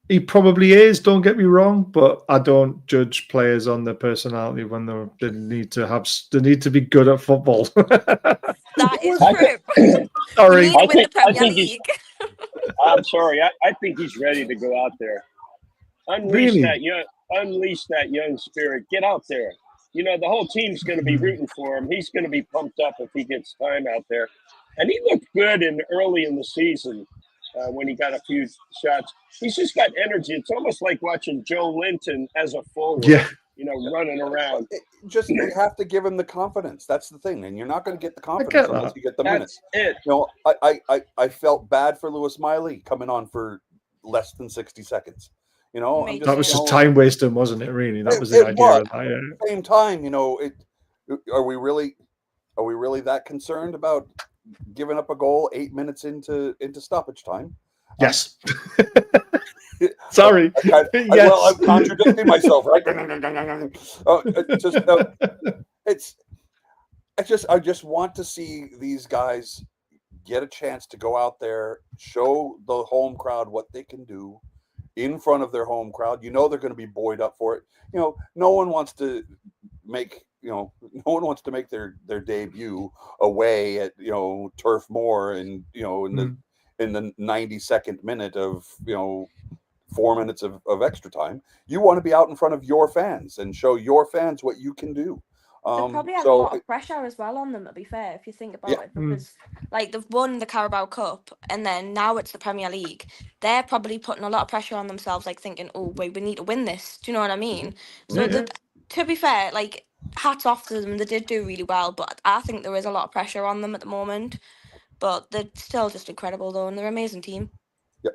He probably is, don't get me wrong, but I don't judge players on their personality when they need to be good at football. That is true. Sorry. You need to win the Premier League. I'm sorry. I think he's ready to go out there. Unleash that young spirit. Get out there. The whole team's going to be rooting for him. He's going to be pumped up if he gets time out there. And he looked good early in the season. When he got a few shots, he's just got energy. It's almost like watching Joe Linton as a forward, running around. You have to give him the confidence. That's the thing, and you're not going to get the confidence unless you get the minutes. It. I felt bad for Lewis Miley coming on for less than 60 seconds. That was just time wasting, wasn't it? Really, that was the idea. At the same time, are we really that concerned about giving up a goal 8 minutes into stoppapage time? Yes. Sorry. Yes. Well, I'm contradicting myself, right? I just want to see these guys get a chance to go out there, show the home crowd what they can do in front of their home crowd. They're going to be buoyed up for it. No one wants to make their debut away at Turf Moor and in the 92nd minute of 4 minutes of extra time. You want to be out in front of your fans and show your fans what you can do. They probably have a lot of pressure as well on them, to be fair, if you think about it, because like they've won the Carabao Cup and then now it's the Premier League. They're probably putting a lot of pressure on themselves, like thinking, oh wait, we need to win this. Do you know what I mean? So to be fair, like, hats off to them. They did do really well, but I think there is a lot of pressure on them at the moment. But they're still just incredible, though, and they're an amazing team. Yeah.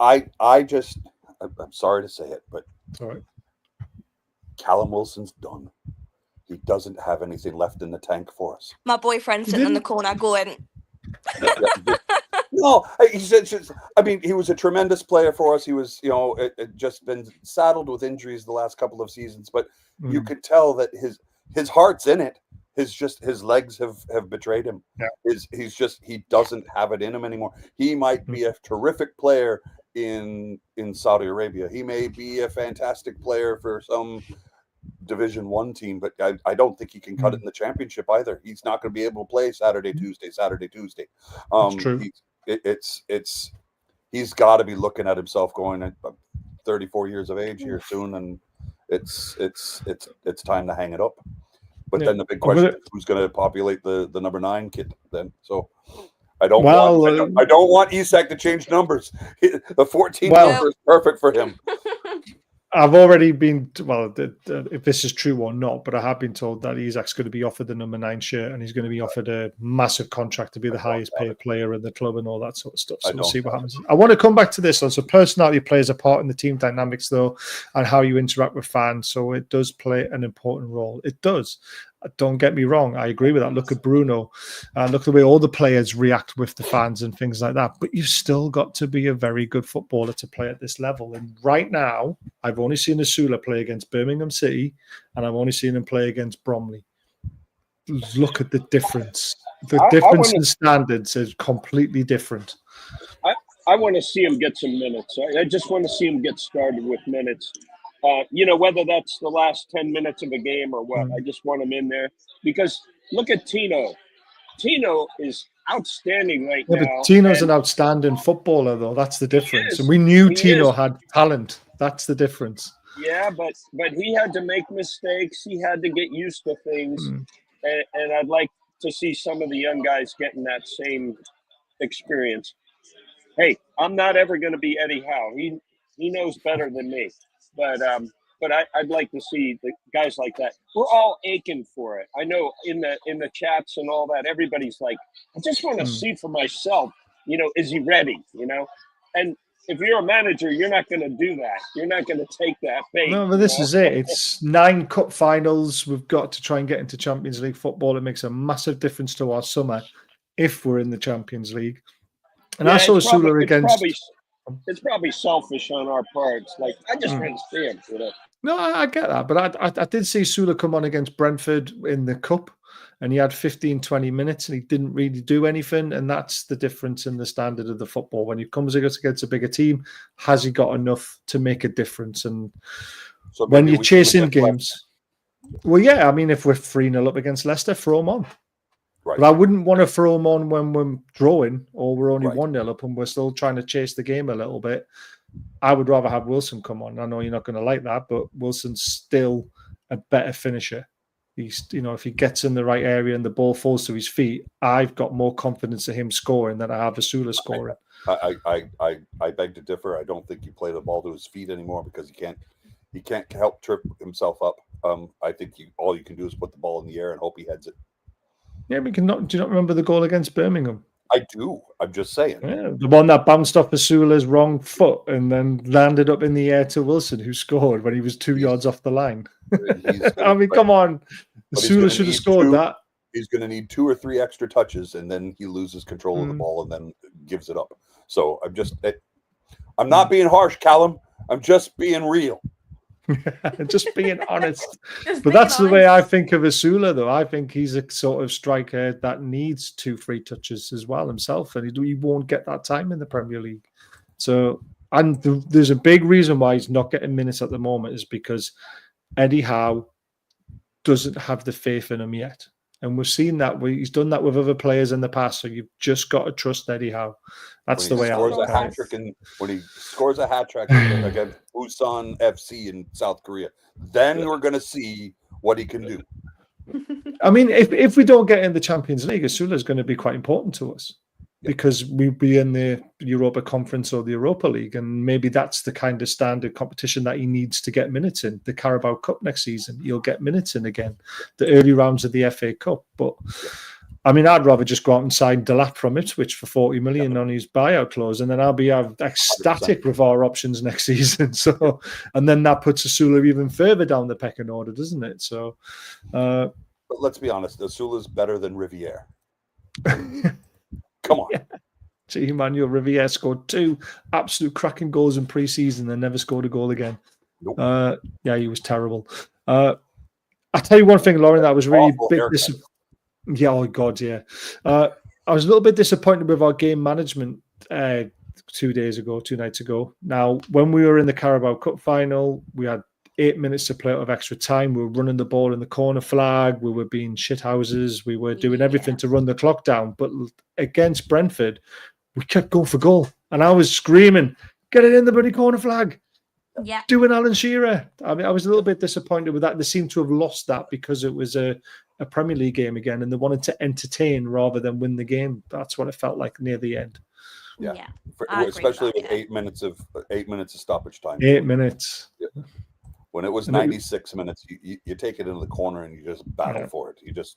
I'm sorry to say it, but Callum Wilson's done. He doesn't have anything left in the tank for us. My boyfriend's sitting in the corner going... No, he was a tremendous player for us. He was, just been saddled with injuries the last couple of seasons, but you could tell that his heart's in it. His legs have betrayed him. Yeah. He doesn't have it in him anymore. He might be a terrific player in Saudi Arabia. He may be a fantastic player for some Division 1 team, but I don't think he can cut it in the championship either. He's not going to be able to play Saturday, Tuesday. That's true. He's got to be looking at himself going at 34 years of age here soon, and it's time to hang it up. But then the big question is who's going to populate the number 9 kit then? So I don't want Isak to change numbers. The 14 number is perfect for him. I've already been, if this is true or not, but I have been told that Isak's going to be offered the number 9 shirt and he's going to be offered a massive contract to be the highest paid player in the club and all that sort of stuff. So we'll see what happens. I want to come back to this. So personality plays a part in the team dynamics, though, and how you interact with fans. So it does play an important role. It does. Don't get me wrong. I agree with that. Look at Bruno. Look at the way all the players react with the fans and things like that. But you've still got to be a very good footballer to play at this level. And right now, I've only seen Asula play against Birmingham City and I've only seen him play against Bromley. Look at the difference. The difference in standards is completely different. I want to see him get some minutes. I just want to see him get started with minutes. Whether that's the last 10 minutes of a game or what, I just want him in there because look at Tino. Tino is outstanding right Yeah, now. but Tino's and an outstanding footballer, though. That's the difference. is. And we knew He Tino is. had talent. That's the difference. Yeah, but he had to make mistakes. He had to get used to things, and I'd like to see some of the young guys getting that same experience. Hey, I'm not ever going to be Eddie Howe. He knows better than me, but I'd like to see the guys like that. We're all aching for it. I know in the chats and all that, everybody's like, I just want to see for myself. Is he ready? And if you're a manager, you're not going to do that. You're not going to take that bait. No, but this is it. It's 9 cup finals. We've got to try and get into Champions League football. It makes a massive difference to our summer if we're in the Champions League. And I saw Sula against. It's probably selfish on our parts. Like, I just want to see him. No, I get that. But I did see Sula come on against Brentford in the Cup, and he had 15, 20 minutes, and he didn't really do anything. And that's the difference in the standard of the football. When he comes against a bigger team, has he got enough to make a difference? And so when you're chasing games, well, yeah, I mean, if we're 3-0 up against Leicester, throw him on. Right. But I wouldn't want to throw him on when we're drawing or we're only 1-0 up and we're still trying to chase the game a little bit. I would rather have Wilson come on. I know you're not going to like that, but Wilson's still a better finisher. He's, if he gets in the right area and the ball falls to his feet, I've got more confidence in him scoring than I have Asula scoring. I beg to differ. I don't think you play the ball to his feet anymore because he can't help trip himself up. I think all you can do is put the ball in the air and hope he heads it. Yeah, do you not remember the goal against Birmingham? I do. I'm just saying. Yeah, the one that bounced off Asula's wrong foot and then landed up in the air to Wilson, who scored when he was 2 yards off the line. I mean, come on. Asula should have scored that. He's going to need 2 or 3 extra touches, and then he loses control of the ball and then gives it up. So I'm not being harsh, Callum. I'm just being real. Just being honest. But that's the way I think of Asula, though. I think he's a sort of striker that needs 2 free touches as well himself, and he won't get that time in the Premier League. So, and there's a big reason why he's not getting minutes at the moment is because Eddie Howe doesn't have the faith in him yet. And we've seen that. He's done that with other players in the past. So you've just got to trust Eddie Howe. That's the way I look at it. When he scores a hat trick against Busan FC in South Korea, then we're going to see what he can do. I mean, if we don't get in the Champions League, Asula is going to be quite important to us because we'll be in the Europa Conference or the Europa League, and maybe that's the kind of standard competition that he needs to get minutes in. The Carabao Cup next season, he'll get minutes in again. The early rounds of the FA Cup, but I mean, I'd rather just go out and sign Delap from Ipswich for 40 million on his buyout clause, and then I'll be ecstatic 100%. With our options next season. So, and then that puts Asula even further down the pecking order, doesn't it? So, but let's be honest, Asula's better than Riviere. Come on. Yeah. Gee, Emmanuel Riviere scored 2 absolute cracking goals in pre-season and never scored a goal again. Nope. Yeah, he was terrible. I tell you one thing, Lauren, that was really big. Yeah, oh God, yeah. I was a little bit disappointed with our game management 2 nights ago. Now, when we were in the Carabao Cup final, we had 8 minutes to play out of extra time. We were running the ball in the corner flag. We were being shithouses. We were doing everything to run the clock down. But against Brentford, we kept going for goal. And I was screaming, get it in the bloody corner flag. Yeah. Doing Alan Shearer. I mean, I was a little bit disappointed with that. They seem to have lost that because it was a Premier League game again, and they wanted to entertain rather than win the game. That's what it felt like near the end. Yeah. Especially with 8 minutes of stoppage time. 8 minutes. Yeah. When it was 96 minutes, you take it into the corner and you just battle for it. You just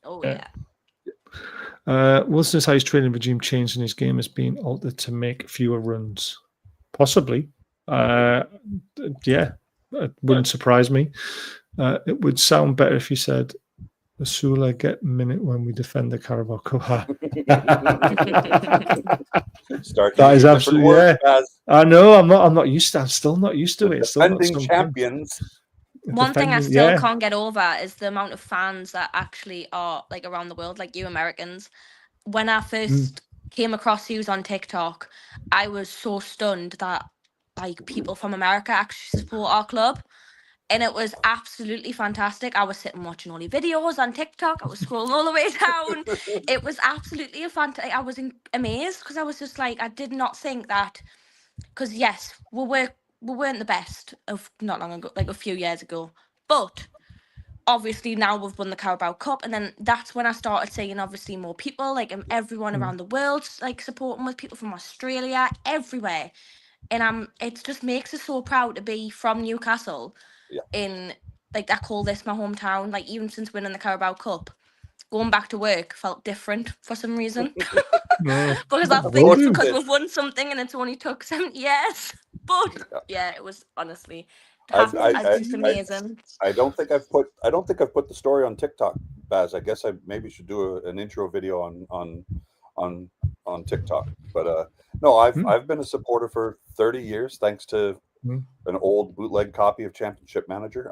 Wilson says his training regime changed and his game has been altered to make fewer runs. Possibly. It wouldn't surprise me. It would sound better if you said Asula get minute when we defend the Carabao Cup. That is absolutely I know. I'm not used to. I'm still not used to it. Defending champions. One thing I still can't get over is the amount of fans that actually are like around the world, like you Americans. When I first came across you on TikTok, I was so stunned that like people from America actually support our club. And it was absolutely fantastic. I was sitting watching all the videos on TikTok. I was scrolling all the way down. It was absolutely a fantastic. I was amazed because I was just like, I did not think that. Because yes, we weren't the best of not long ago, like a few years ago. But obviously now we've won the Carabao Cup, and then that's when I started seeing obviously more people, like everyone around the world, like supporting with people from Australia, everywhere. And it just makes us so proud to be from Newcastle. Yeah. In like I call this my hometown. Like even since winning the Carabao Cup, going back to work felt different for some reason. Because I think it's because we've won something and it's only took 7 years. But yeah, it was honestly just amazing. I don't think I've put the story on TikTok, Baz. I guess I maybe should do an intro video on TikTok. But no, I've been a supporter for 30 years, thanks to an old bootleg copy of Championship Manager.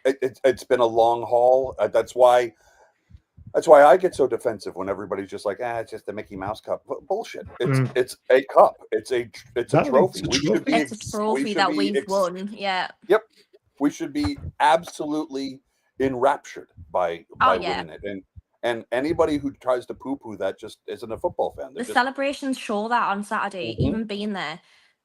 It's been a long haul. That's why I get so defensive when everybody's just like, it's just a Mickey Mouse cup. Bullshit. It's a cup. It's a trophy. It's a trophy that we've won. Yeah. Yep. We should be absolutely enraptured by winning it. And anybody who tries to poo-poo that just isn't a football fan. The celebrations show that on Saturday, even being there.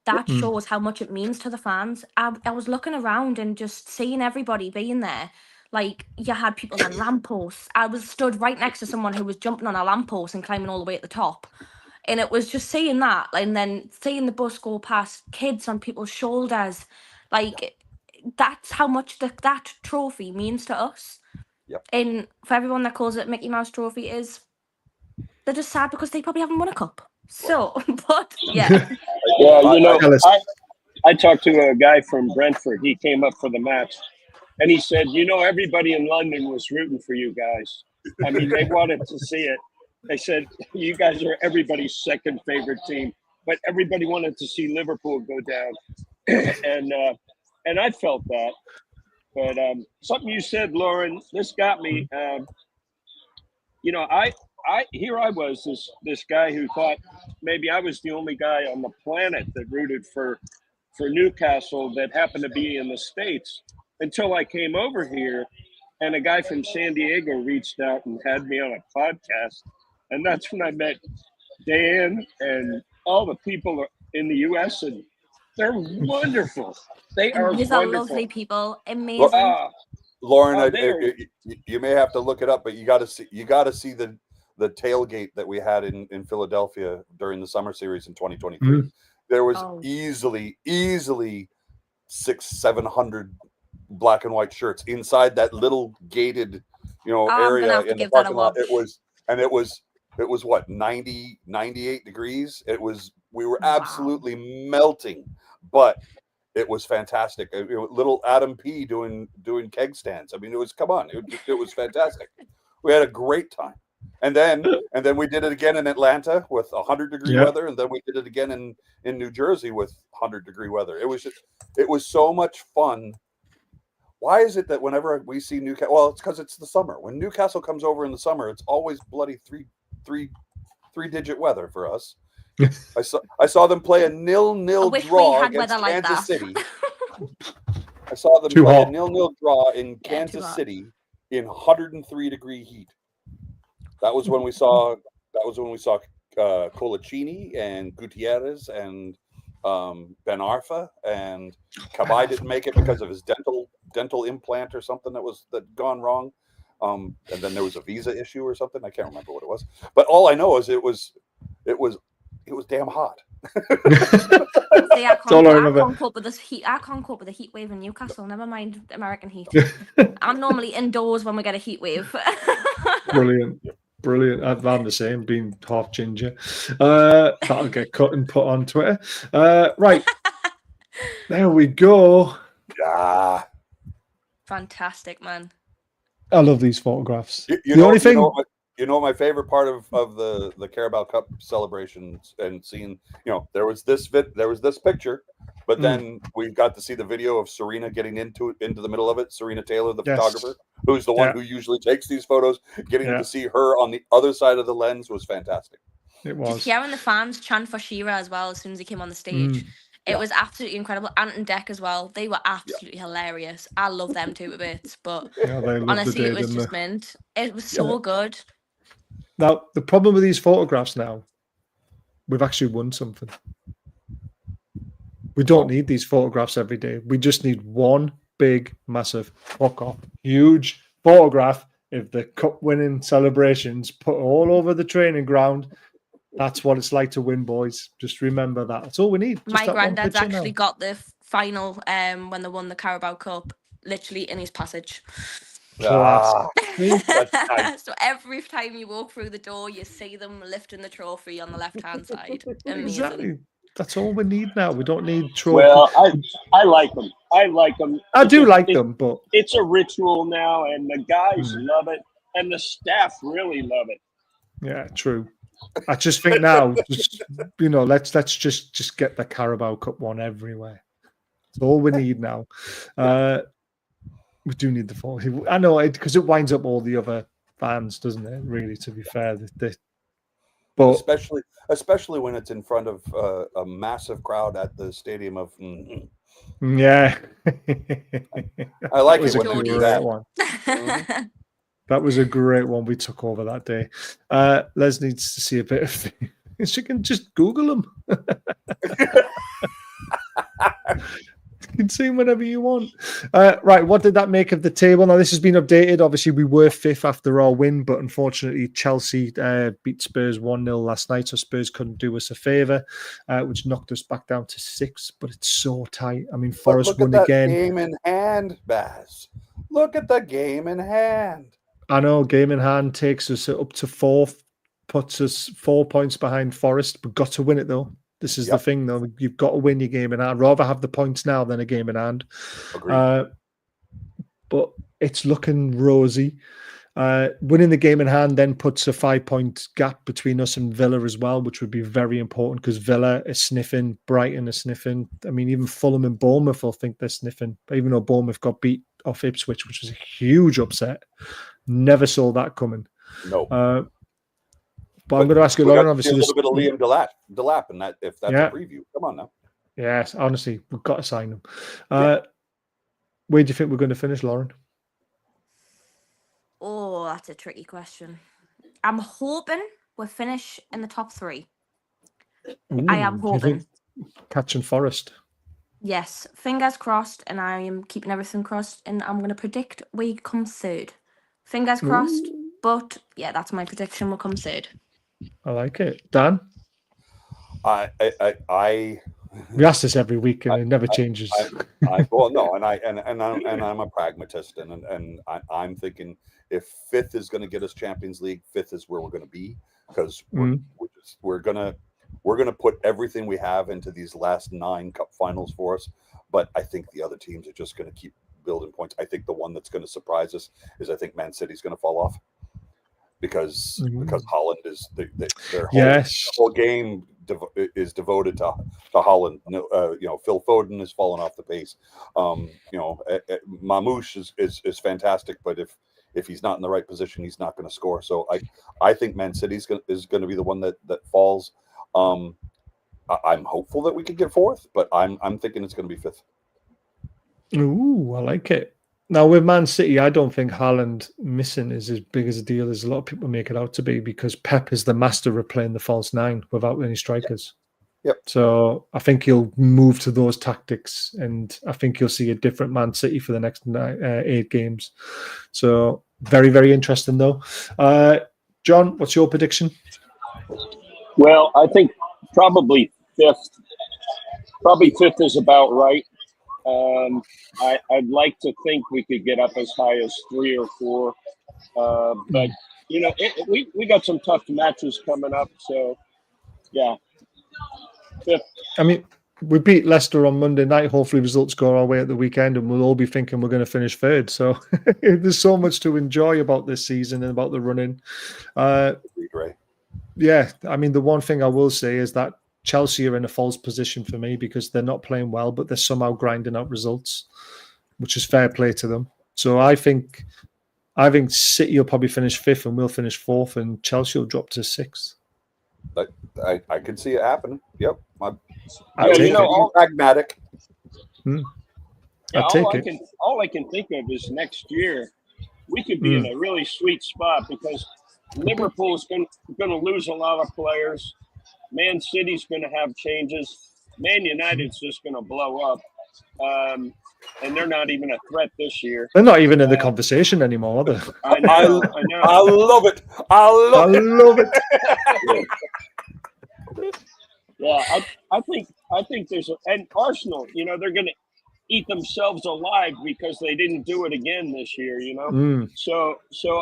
That shows how much it means to the fans. I was looking around and just seeing everybody being there. Like, you had people on lampposts. I was stood right next to someone who was jumping on a lamppost and climbing all the way at the top. And it was just seeing that, and then seeing the bus go past, kids on people's shoulders. Like, that's how much that trophy means to us. Yep. And for everyone that calls it Mickey Mouse Trophy, they're just sad because they probably haven't won a cup. So, but yeah. Well, I talked to a guy from Brentford. He came up for the match, and he said, everybody in London was rooting for you guys. I mean, they wanted to see it. They said, you guys are everybody's second favorite team, but everybody wanted to see Liverpool go down. And I felt that. But something you said, Lauren, this got me. Here I was, this guy who thought maybe I was the only guy on the planet that rooted for Newcastle that happened to be in the States, until I came over here and a guy from San Diego reached out and had me on a podcast. And that's when I met Dan and all the people in the US, and they're wonderful. They are These wonderful. are lovely people. Amazing. Lauren, you may have to look it up, but you got to see the tailgate that we had in Philadelphia during the summer series in 2023. There was easily 600-700 black and white shirts inside that little gated, area in the parking lot. It was what, 90, 98 degrees. We were absolutely melting, but it was fantastic. Little Adam P doing keg stands. I mean, it was fantastic. We had a great time. And then we did it again in Atlanta with 100-degree weather, and then we did it again in New Jersey with 100-degree weather. It was so much fun. Why is it that whenever we see Newcastle, well, it's because it's the summer. When Newcastle comes over in the summer, it's always bloody three-digit weather for us. I saw them play a 0-0 draw against Kansas City. I saw them play a 0-0 draw in Kansas City in 103-degree heat. That was when we saw Colaccini and Gutierrez and Ben Arfa, and Cabai didn't make it because of his dental implant or something that gone wrong. And then there was a visa issue or something. I can't remember what it was. But all I know is it was damn hot. See, I can't cope with this heat. I can't cope with the heat wave in Newcastle. Never mind American heat. I'm normally indoors when we get a heat wave. Brilliant. I'm the same, being half ginger. That'll get cut and put on Twitter. Right. There we go. Yeah. Fantastic, man. I love these photographs. My favorite part of the Carabao Cup celebrations and seeing, there was this picture, but then we got to see the video of Serena getting into the middle of it. Serena Taylor, the photographer, who's the one who usually takes these photos, getting to see her on the other side of the lens was fantastic. It was. Just hearing the fans chant for Shearer as well as soon as he came on the stage. It was absolutely incredible. Ant and Deck as well. They were absolutely hilarious. I love them two bits, but Yeah, they loved the honestly, day, it was didn't just they? mint. It was so good. Now, the problem with these photographs now, we've actually won something. We don't need these photographs every day. We just need one big, massive, fuck off, huge photograph of the cup winning celebrations put all over the training ground. That's what it's like to win, boys. Just remember that. That's all we need. Just My that one granddad's picture actually now. got the final when they won the Carabao Cup, literally in his passage. Class. That's nice. So every time you walk through the door, you see them lifting the trophy on the left-hand side. Amazing. Exactly. That's all we need now. We don't need trophy. Well, I like them. I like them. I do like them, but it's a ritual now, and the guys love it, and the staff really love it. yeah, true. I just think now, just let's just get the Carabao Cup one everywhere. That's all we need now. We do need the fall. I know it because it winds up all the other fans, doesn't it? Really, to be fair, but especially when it's in front of a massive crowd at the stadium of. Yeah, I like it it when they do that one. That was a great one we took over that day. Les needs to see a bit of. She can just Google them. You can see whenever you want. Right, what did that make of the table? Now, this has been updated. Obviously, we were fifth after our win, but unfortunately, Chelsea beat Spurs 1-0 last night, so Spurs couldn't do us a favour, which knocked us back down to sixth, but it's so tight. I mean, Forest won again. Game in hand, Baz. Look at the game in hand. I know, game in hand takes us up to fourth, puts us 4 points behind Forest. We've got to win it, though. This is the thing, though. You've got to win your game in hand. I'd rather have the points now than a game in hand. Agreed. But it's looking rosy. Winning the game in hand then puts a 5-point gap between us and Villa as well, which would be very important because Villa is sniffing, Brighton is sniffing. I mean, even Fulham and Bournemouth will think they're sniffing, even though Bournemouth got beat off Ipswich, which was a huge upset. Never saw that coming. No. But I'm going to ask you, Lauren, obviously. A little bit of Liam Delap in that, if that's a preview. Come on now. Yes, honestly, we've got to sign him. Where do you think we're going to finish, Lauren? Oh, that's a tricky question. I'm hoping we'll finish in the top three. Ooh, I am hoping. Catching Forest. Yes, fingers crossed, and I am keeping everything crossed, and I'm going to predict we come third. Fingers crossed, but yeah, that's my prediction. We'll come third. I like it. Dan? We ask this every week, and it never changes. Well, no, and I'm a pragmatist, and I'm thinking if fifth is going to get us Champions League, fifth is where we're going to be because we're going to put everything we have into these last 9 cup finals for us. But I think the other teams are just going to keep building points. I think the one that's going to surprise us is I think Man City's going to fall off because Holland is their whole game is devoted to Holland. Phil Foden has fallen off the pace. Mamouche is fantastic, but if he's not in the right position, he's not going to score. So I think Man City is going to be the one that falls. I'm hopeful that we could get fourth, but I'm thinking it's going to be fifth. Ooh, I like it. Now with Man City, I don't think Haaland missing is as big as a deal as a lot of people make it out to be because Pep is the master of playing the false 9 without any strikers. Yep. So I think he'll move to those tactics, and I think you'll see a different Man City for the next 8 games. So very, very interesting though. John, what's your prediction? Well, I think probably fifth. Probably fifth is about right. I'd like to think we could get up as high as 3 or 4, but we got some tough matches coming up. So, yeah, fifth. I mean, we beat Leicester on Monday night. Hopefully, results go our way at the weekend, and we'll all be thinking we're going to finish third. So, there's so much to enjoy about this season and about the running. Yeah, I mean, the one thing I will say is that Chelsea are in a false position for me because they're not playing well, but they're somehow grinding out results, which is fair play to them. So I think City will probably finish 5th and we'll finish 4th, and Chelsea will drop to 6th. I can see it happening. Yep. I'd take it. Pragmatic. Yeah, I'd take it. all I can think of is next year we could be in a really sweet spot because Liverpool's going to lose a lot of players. Man City's going to have changes. Man United's just going to blow up. And they're not even a threat this year. They're not even in the conversation anymore, are they? I know. I love it. I love it. Yeah, I think there's and Arsenal, they're going to eat themselves alive because they didn't do it again this year, So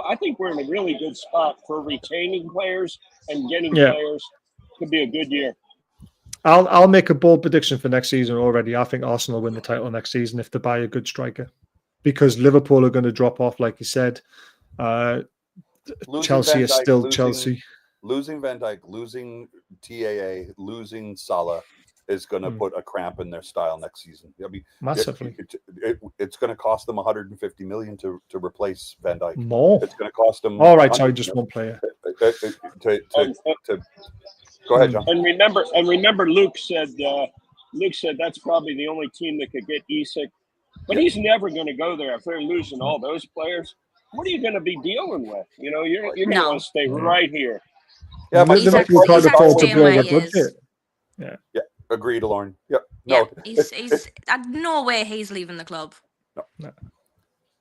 I think we're in a really good spot for retaining players and getting players. Could be a good year. I'll make a bold prediction for next season already. I think Arsenal will win the title next season if they buy a good striker, because Liverpool are going to drop off, like you said. Chelsea is still Chelsea. Losing Van Dijk, losing TAA, losing Salah is going to put a cramp in their style next season. I mean, massively. It's going to cost them 150 million to replace Van Dijk. More. It's going to cost them. All right, sorry, just one player. Go ahead, John. And remember, Luke said that's probably the only team that could get Isak, but he's never going to go there if they're losing all those players. What are you going to be dealing with? You're going to want to stay right here. Yeah, but Isak's staying where he is. Yeah. Agreed, Lauren. Yep. No, he's no way he's leaving the club. No.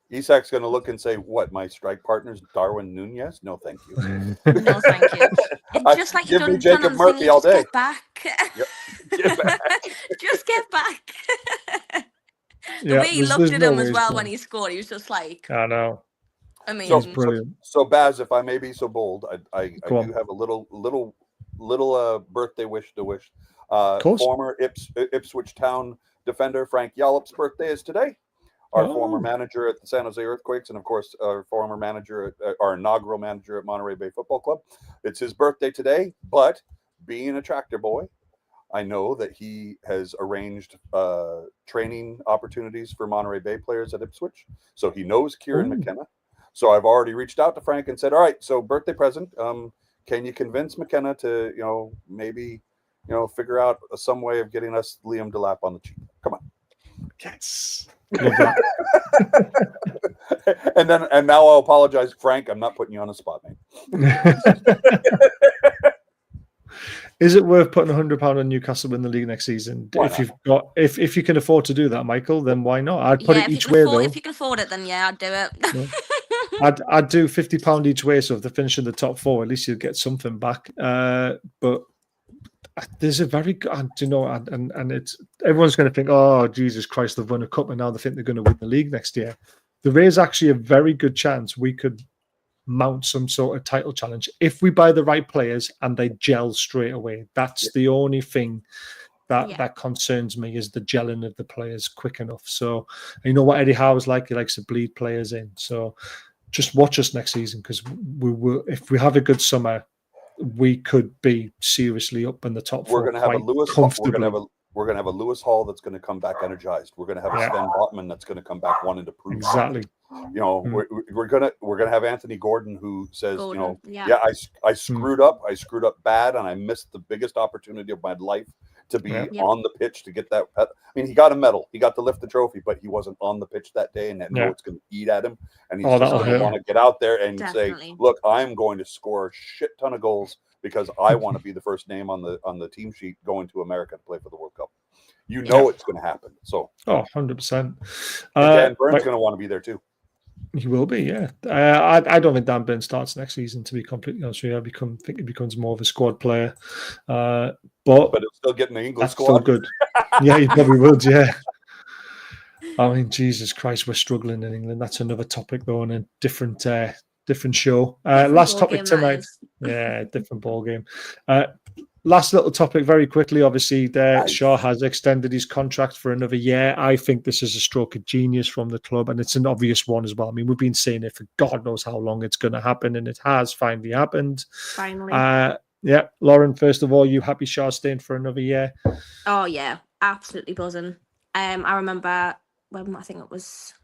Isak's going to look and say, "What? My strike partner's Darwin Nunez? No, thank you. No, thank you." It's just like give me Jacob Murphy all day. Get back. Yep. Get back. Just get back. The way he looked at him as well when he scored, he was just like, I know. Amazing. So brilliant. So Baz, if I may be so bold, I do have a little birthday wish to wish. Former Ipswich Town defender Frank Yallop's birthday is today. Our former manager at the San Jose Earthquakes, and of course, our former manager, our inaugural manager at Monterey Bay Football Club. It's his birthday today, but being a tractor boy, I know that he has arranged training opportunities for Monterey Bay players at Ipswich. So he knows Kieran McKenna. So I've already reached out to Frank and said, all right, so birthday present, can you convince McKenna to, maybe, figure out some way of getting us Liam Delap on the cheap? Come on. Yes. and now I'll apologize, Frank. I'm not putting you on the spot, mate. Is it worth putting £100 on Newcastle in the league next season? If you can afford to do that, Michael, then why not? I'd put it each way though. If you can afford it, then I'd do it. I'd do £50 each way. So if they finish in the top four, at least you'll get something back. But there's a very good, and it's everyone's going to think, oh Jesus Christ, they've won a cup and now they think they're going to win the league next year. There is actually a very good chance we could mount some sort of title challenge if we buy the right players and they gel straight away. That's the only thing that concerns me, is the gelling of the players quick enough. So you know what Eddie Howe's like, he likes to bleed players in. So just watch us next season, because we will, if we have a good summer, we could be seriously up in the top four. We're going to have a Lewis Hall. We're going to have a Lewis Hall that's going to come back energized. We're going to have a Sven Botman that's going to come back wanting to prove exactly. We're gonna have Anthony Gordon, who says, I screwed up. I screwed up bad, and I missed the biggest opportunity of my life to be on the pitch to get that. I mean, he got a medal. He got to lift the trophy, but he wasn't on the pitch that day, and it's going to eat at him. And he's just going to want to get out there and say, "Look, I'm going to score a shit ton of goals because I want to be the first name on the team sheet going to America to play for the World Cup." It's going to happen. So, 100%. Dan Burn's going to want to be there too. He will be, yeah. I don't think Dan Burn starts next season, to be completely honest with you. I think he becomes more of a squad player. But he'll still get in the English squad. Still good. Yeah, he probably would, yeah. I mean, Jesus Christ, we're struggling in England. That's another topic, though, and a different show. Last topic tonight. Yeah, different ball game. Last little topic very quickly. Obviously, Shaw has extended his contract for another year. I think this is a stroke of genius from the club, and it's an obvious one as well. I mean, we've been saying it for God knows how long it's going to happen, and it has finally happened. Finally. Lauren, first of all, you happy Shaw's staying for another year? Oh, yeah. Absolutely buzzing. I remember when I think it was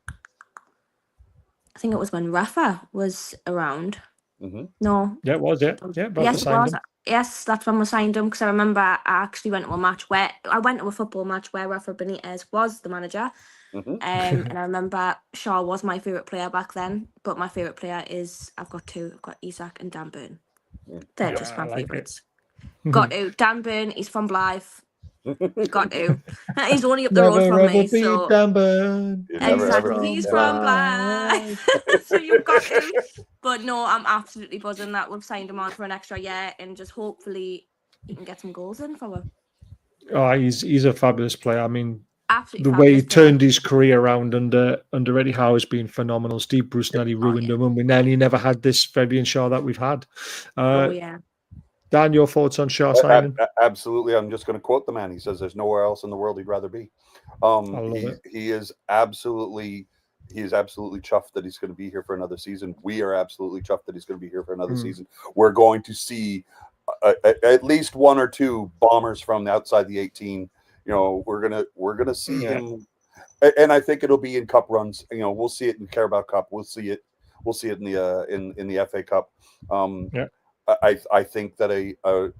when Rafa was around. Mm-hmm. No. Yeah, it was, yeah. Yes, it was. Yes, that's when we signed him, because I remember I actually went to a football match where Rafa Benitez was the manager. And I remember Shaw was my favourite player back then, but my favourite player is, I've got two. I've got Isak and Dan Burn. They're just my favourites. Got to. Dan Burn, he's from Blythe. Got to. He's only up the road from me. So Dan Burn. exactly, he's from Blythe. So you've got to. But no, I'm absolutely buzzing that we've signed him on for an extra year, and just hopefully he can get some goals in for him. Oh, he's a fabulous player. I mean, absolutely the way he fabulous player. turned his career around under Eddie Howe has been phenomenal. Steve Bruce nearly ruined him, and we nearly never had this Fabian Shaw that we've had. Dan, your thoughts on Shaw signing? Absolutely. I'm just going to quote the man. He says, "There's nowhere else in the world he'd rather be." He is absolutely chuffed that he's going to be here for another season. We are absolutely chuffed that he's going to be here for another season. We're going to see at least one or two bombers from outside the 18. You know, we're gonna see him, and I think it'll be in cup runs. You know, we'll see it in Carabao Cup. We'll see it in the FA Cup. I think that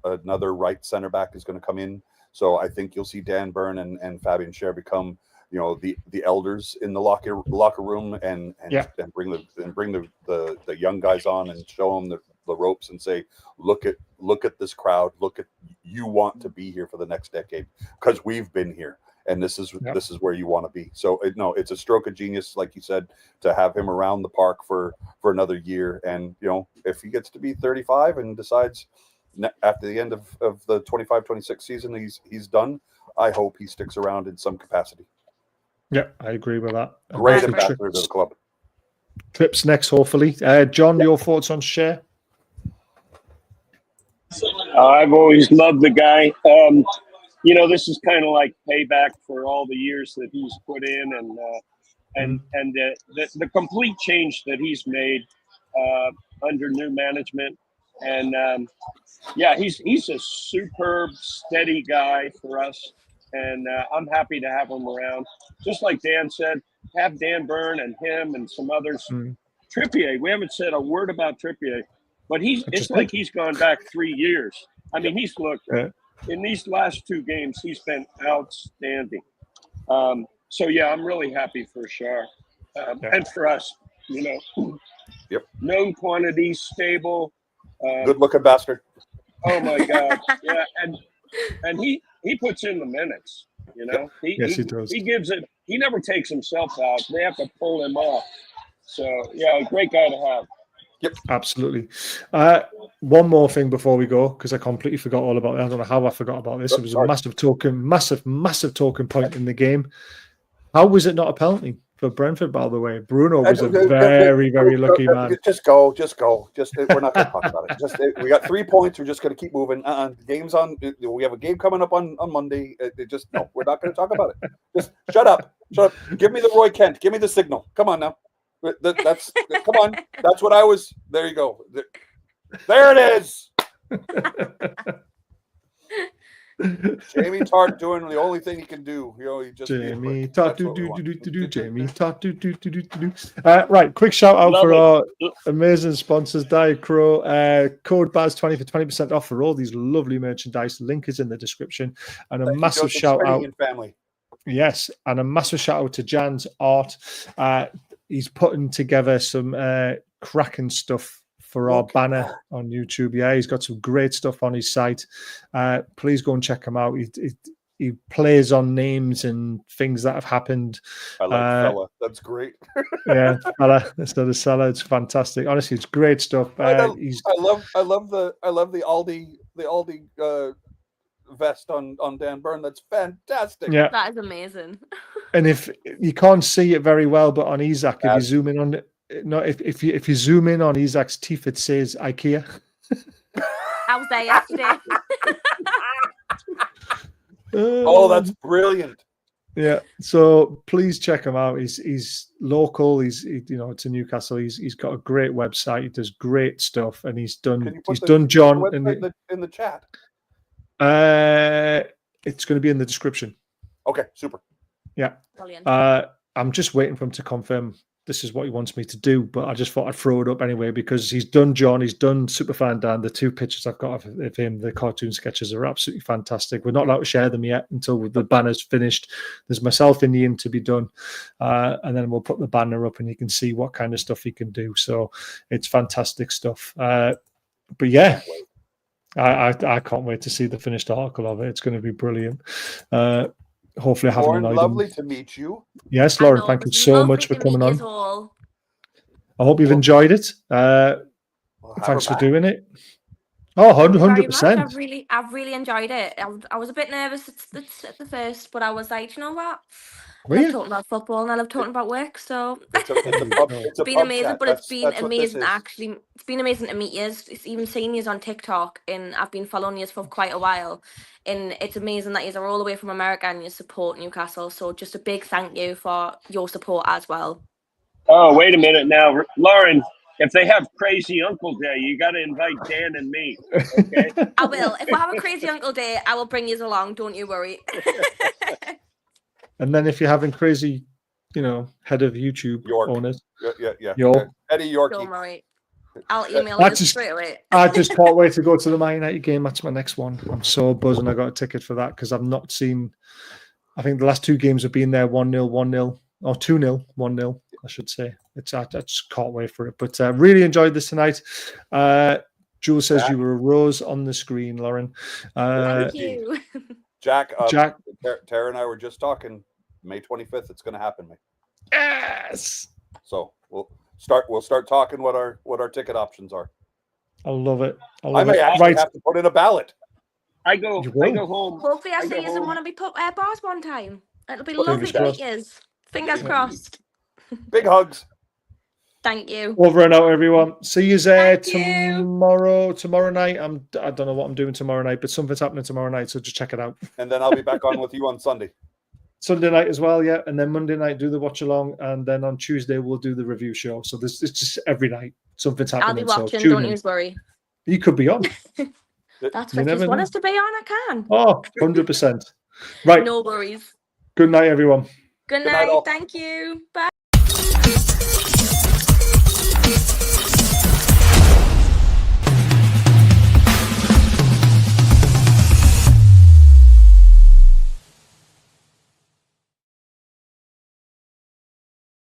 another right center back is going to come in. So I think you'll see Dan Burn and Fabian Schär become, you know, the elders in the locker room and bring the young guys on and show them the ropes and say, look at this crowd, you want to be here for the next decade because we've been here. And this is where you want to be. So it's a stroke of genius, like you said, to have him around the park for another year. And you know, if he gets to be 35 and decides after the end of the 25-26 season he's done, I hope he sticks around in some capacity. Yeah, I agree with that. Great ambassador to the club. Trips next, hopefully. John, your thoughts on Schär? I've always loved the guy. You know, this is kind of like payback for all the years that he's put in, and the complete change that he's made under new management. And he's a superb, steady guy for us, and I'm happy to have him around. Just like Dan said, have Dan Burn and him and some others. Trippier, we haven't said a word about Trippier, but it's like he's gone back 3 years. I mean, he's looked. In these last two games, he's been outstanding. So, I'm really happy for Schär. And for us, you know, known quantity, stable. Good-looking bastard. Oh, my God. Yeah, and he puts in the minutes, you know. He does. He gives it. He never takes himself out. They have to pull him off. So, great guy to have. Yep, absolutely. One more thing before we go, because I completely forgot all about it. I don't know how I forgot about this. It was a massive talking point in the game. How was it not a penalty for Brentford, by the way? Bruno was a very, very lucky man. Just go. We're not going to talk about it. We got 3 points. We're just going to keep moving. The game's on. We have a game coming up on Monday. We're not going to talk about it. Just shut up. Give me the Roy Kent. Give me the signal. Come on now. Come on. That's what I was. There you go. There it is. Jamie Tart doing the only thing he can do. You know, he just Jamie Tart do. Jamie Tart do. Right, quick shout out for our amazing sponsors, Diet Crow. Code BAZ20 for 20% off for all these lovely merchandise. Link is in the description. And a massive shout out. Yes, and a massive shout out to Jan's art. He's putting together some cracking stuff for our banner on YouTube. Yeah, he's got some great stuff on his site. Please go and check him out. He plays on names and things that have happened. I like fella. That's great. Fella instead of Salah. It's fantastic. Honestly, it's great stuff. I love the Aldi vest on Dan Burn. That's fantastic. Yeah, that is amazing. And if you can't see it very well, but on Isak, if you zoom in on it, if you zoom in on Isak's teeth, it says IKEA. I was there yesterday. That's brilliant. Yeah, so please check him out. He's local. It's in Newcastle. He's got a great website. He does great stuff, and he's done John in the chat. It's going to be in the description. Okay, super. Yeah. Brilliant. I'm just waiting for him to confirm this is what he wants me to do, but I just thought I'd throw it up anyway because he's done John, he's done Superfan Dan. The 2 pictures I've got of him, the cartoon sketches, are absolutely fantastic. We're not allowed to share them yet until the banner's finished. There's myself and Ian to be done, and then we'll put the banner up and you can see what kind of stuff he can do. So it's fantastic stuff. But yeah, I can't wait to see the finished article of it. It's going to be brilliant. Hopefully I haven't Lauren, annoyed lovely him. to meet you. Yes, Lauren, thank you so much for coming on. All. I hope you've enjoyed it. Thanks for doing it. Oh, 100%. I've really enjoyed it. I was a bit nervous at the first, but I was like, you know what? I Were love you? talking about football and I love talking about work. So It's been amazing, but it's been amazing. It's Actually, it's been amazing to meet you. It's even seeing you on TikTok, and I've been following you for quite a while. And it's amazing that you're all the way from America and you support Newcastle. So just a big thank you for your support as well. Oh, wait a minute now, Lauren. If they have Crazy Uncle Day, you got to invite Dan and me. Okay. I will. If I have a Crazy Uncle Day, I will bring you along. Don't you worry. And then if you're having crazy, head of YouTube owners, York. Eddie Yorkie. Don't worry. I'll email you straight away. I just can't wait to go to the Man United game. That's my next one. I'm so buzzing. I got a ticket for that because I've not seen. I think the last 2 games have been there 1-0, 1-0, or 2-0, 1-0. I should say. I just can't wait for it. But really enjoyed this tonight. Jules says you were a rose on the screen, Lauren. Thank you. Jack, Tara and I were just talking. May 25th, it's going to happen, mate. Yes. So we'll start talking what our ticket options are. I love it. I may actually have to put in a ballot. I go home. Hopefully, I see you in one of my bars one time. It'll be lovely to meet you. Fingers crossed. Big hugs. Thank you. Over and out, everyone. See you there tomorrow. Tomorrow night. I don't know what I'm doing tomorrow night, but something's happening tomorrow night, so just check it out. And then I'll be back on with you on Sunday. Sunday night as well, yeah. And then Monday night, do the watch along, and then on Tuesday we'll do the review show. So it's just every night something's happening. I'll be watching. So don't you worry. You could be on. That's what you want us to be on. I can. Oh, 100%. Right. No worries. Good night, everyone. Good night. Thank you. Bye.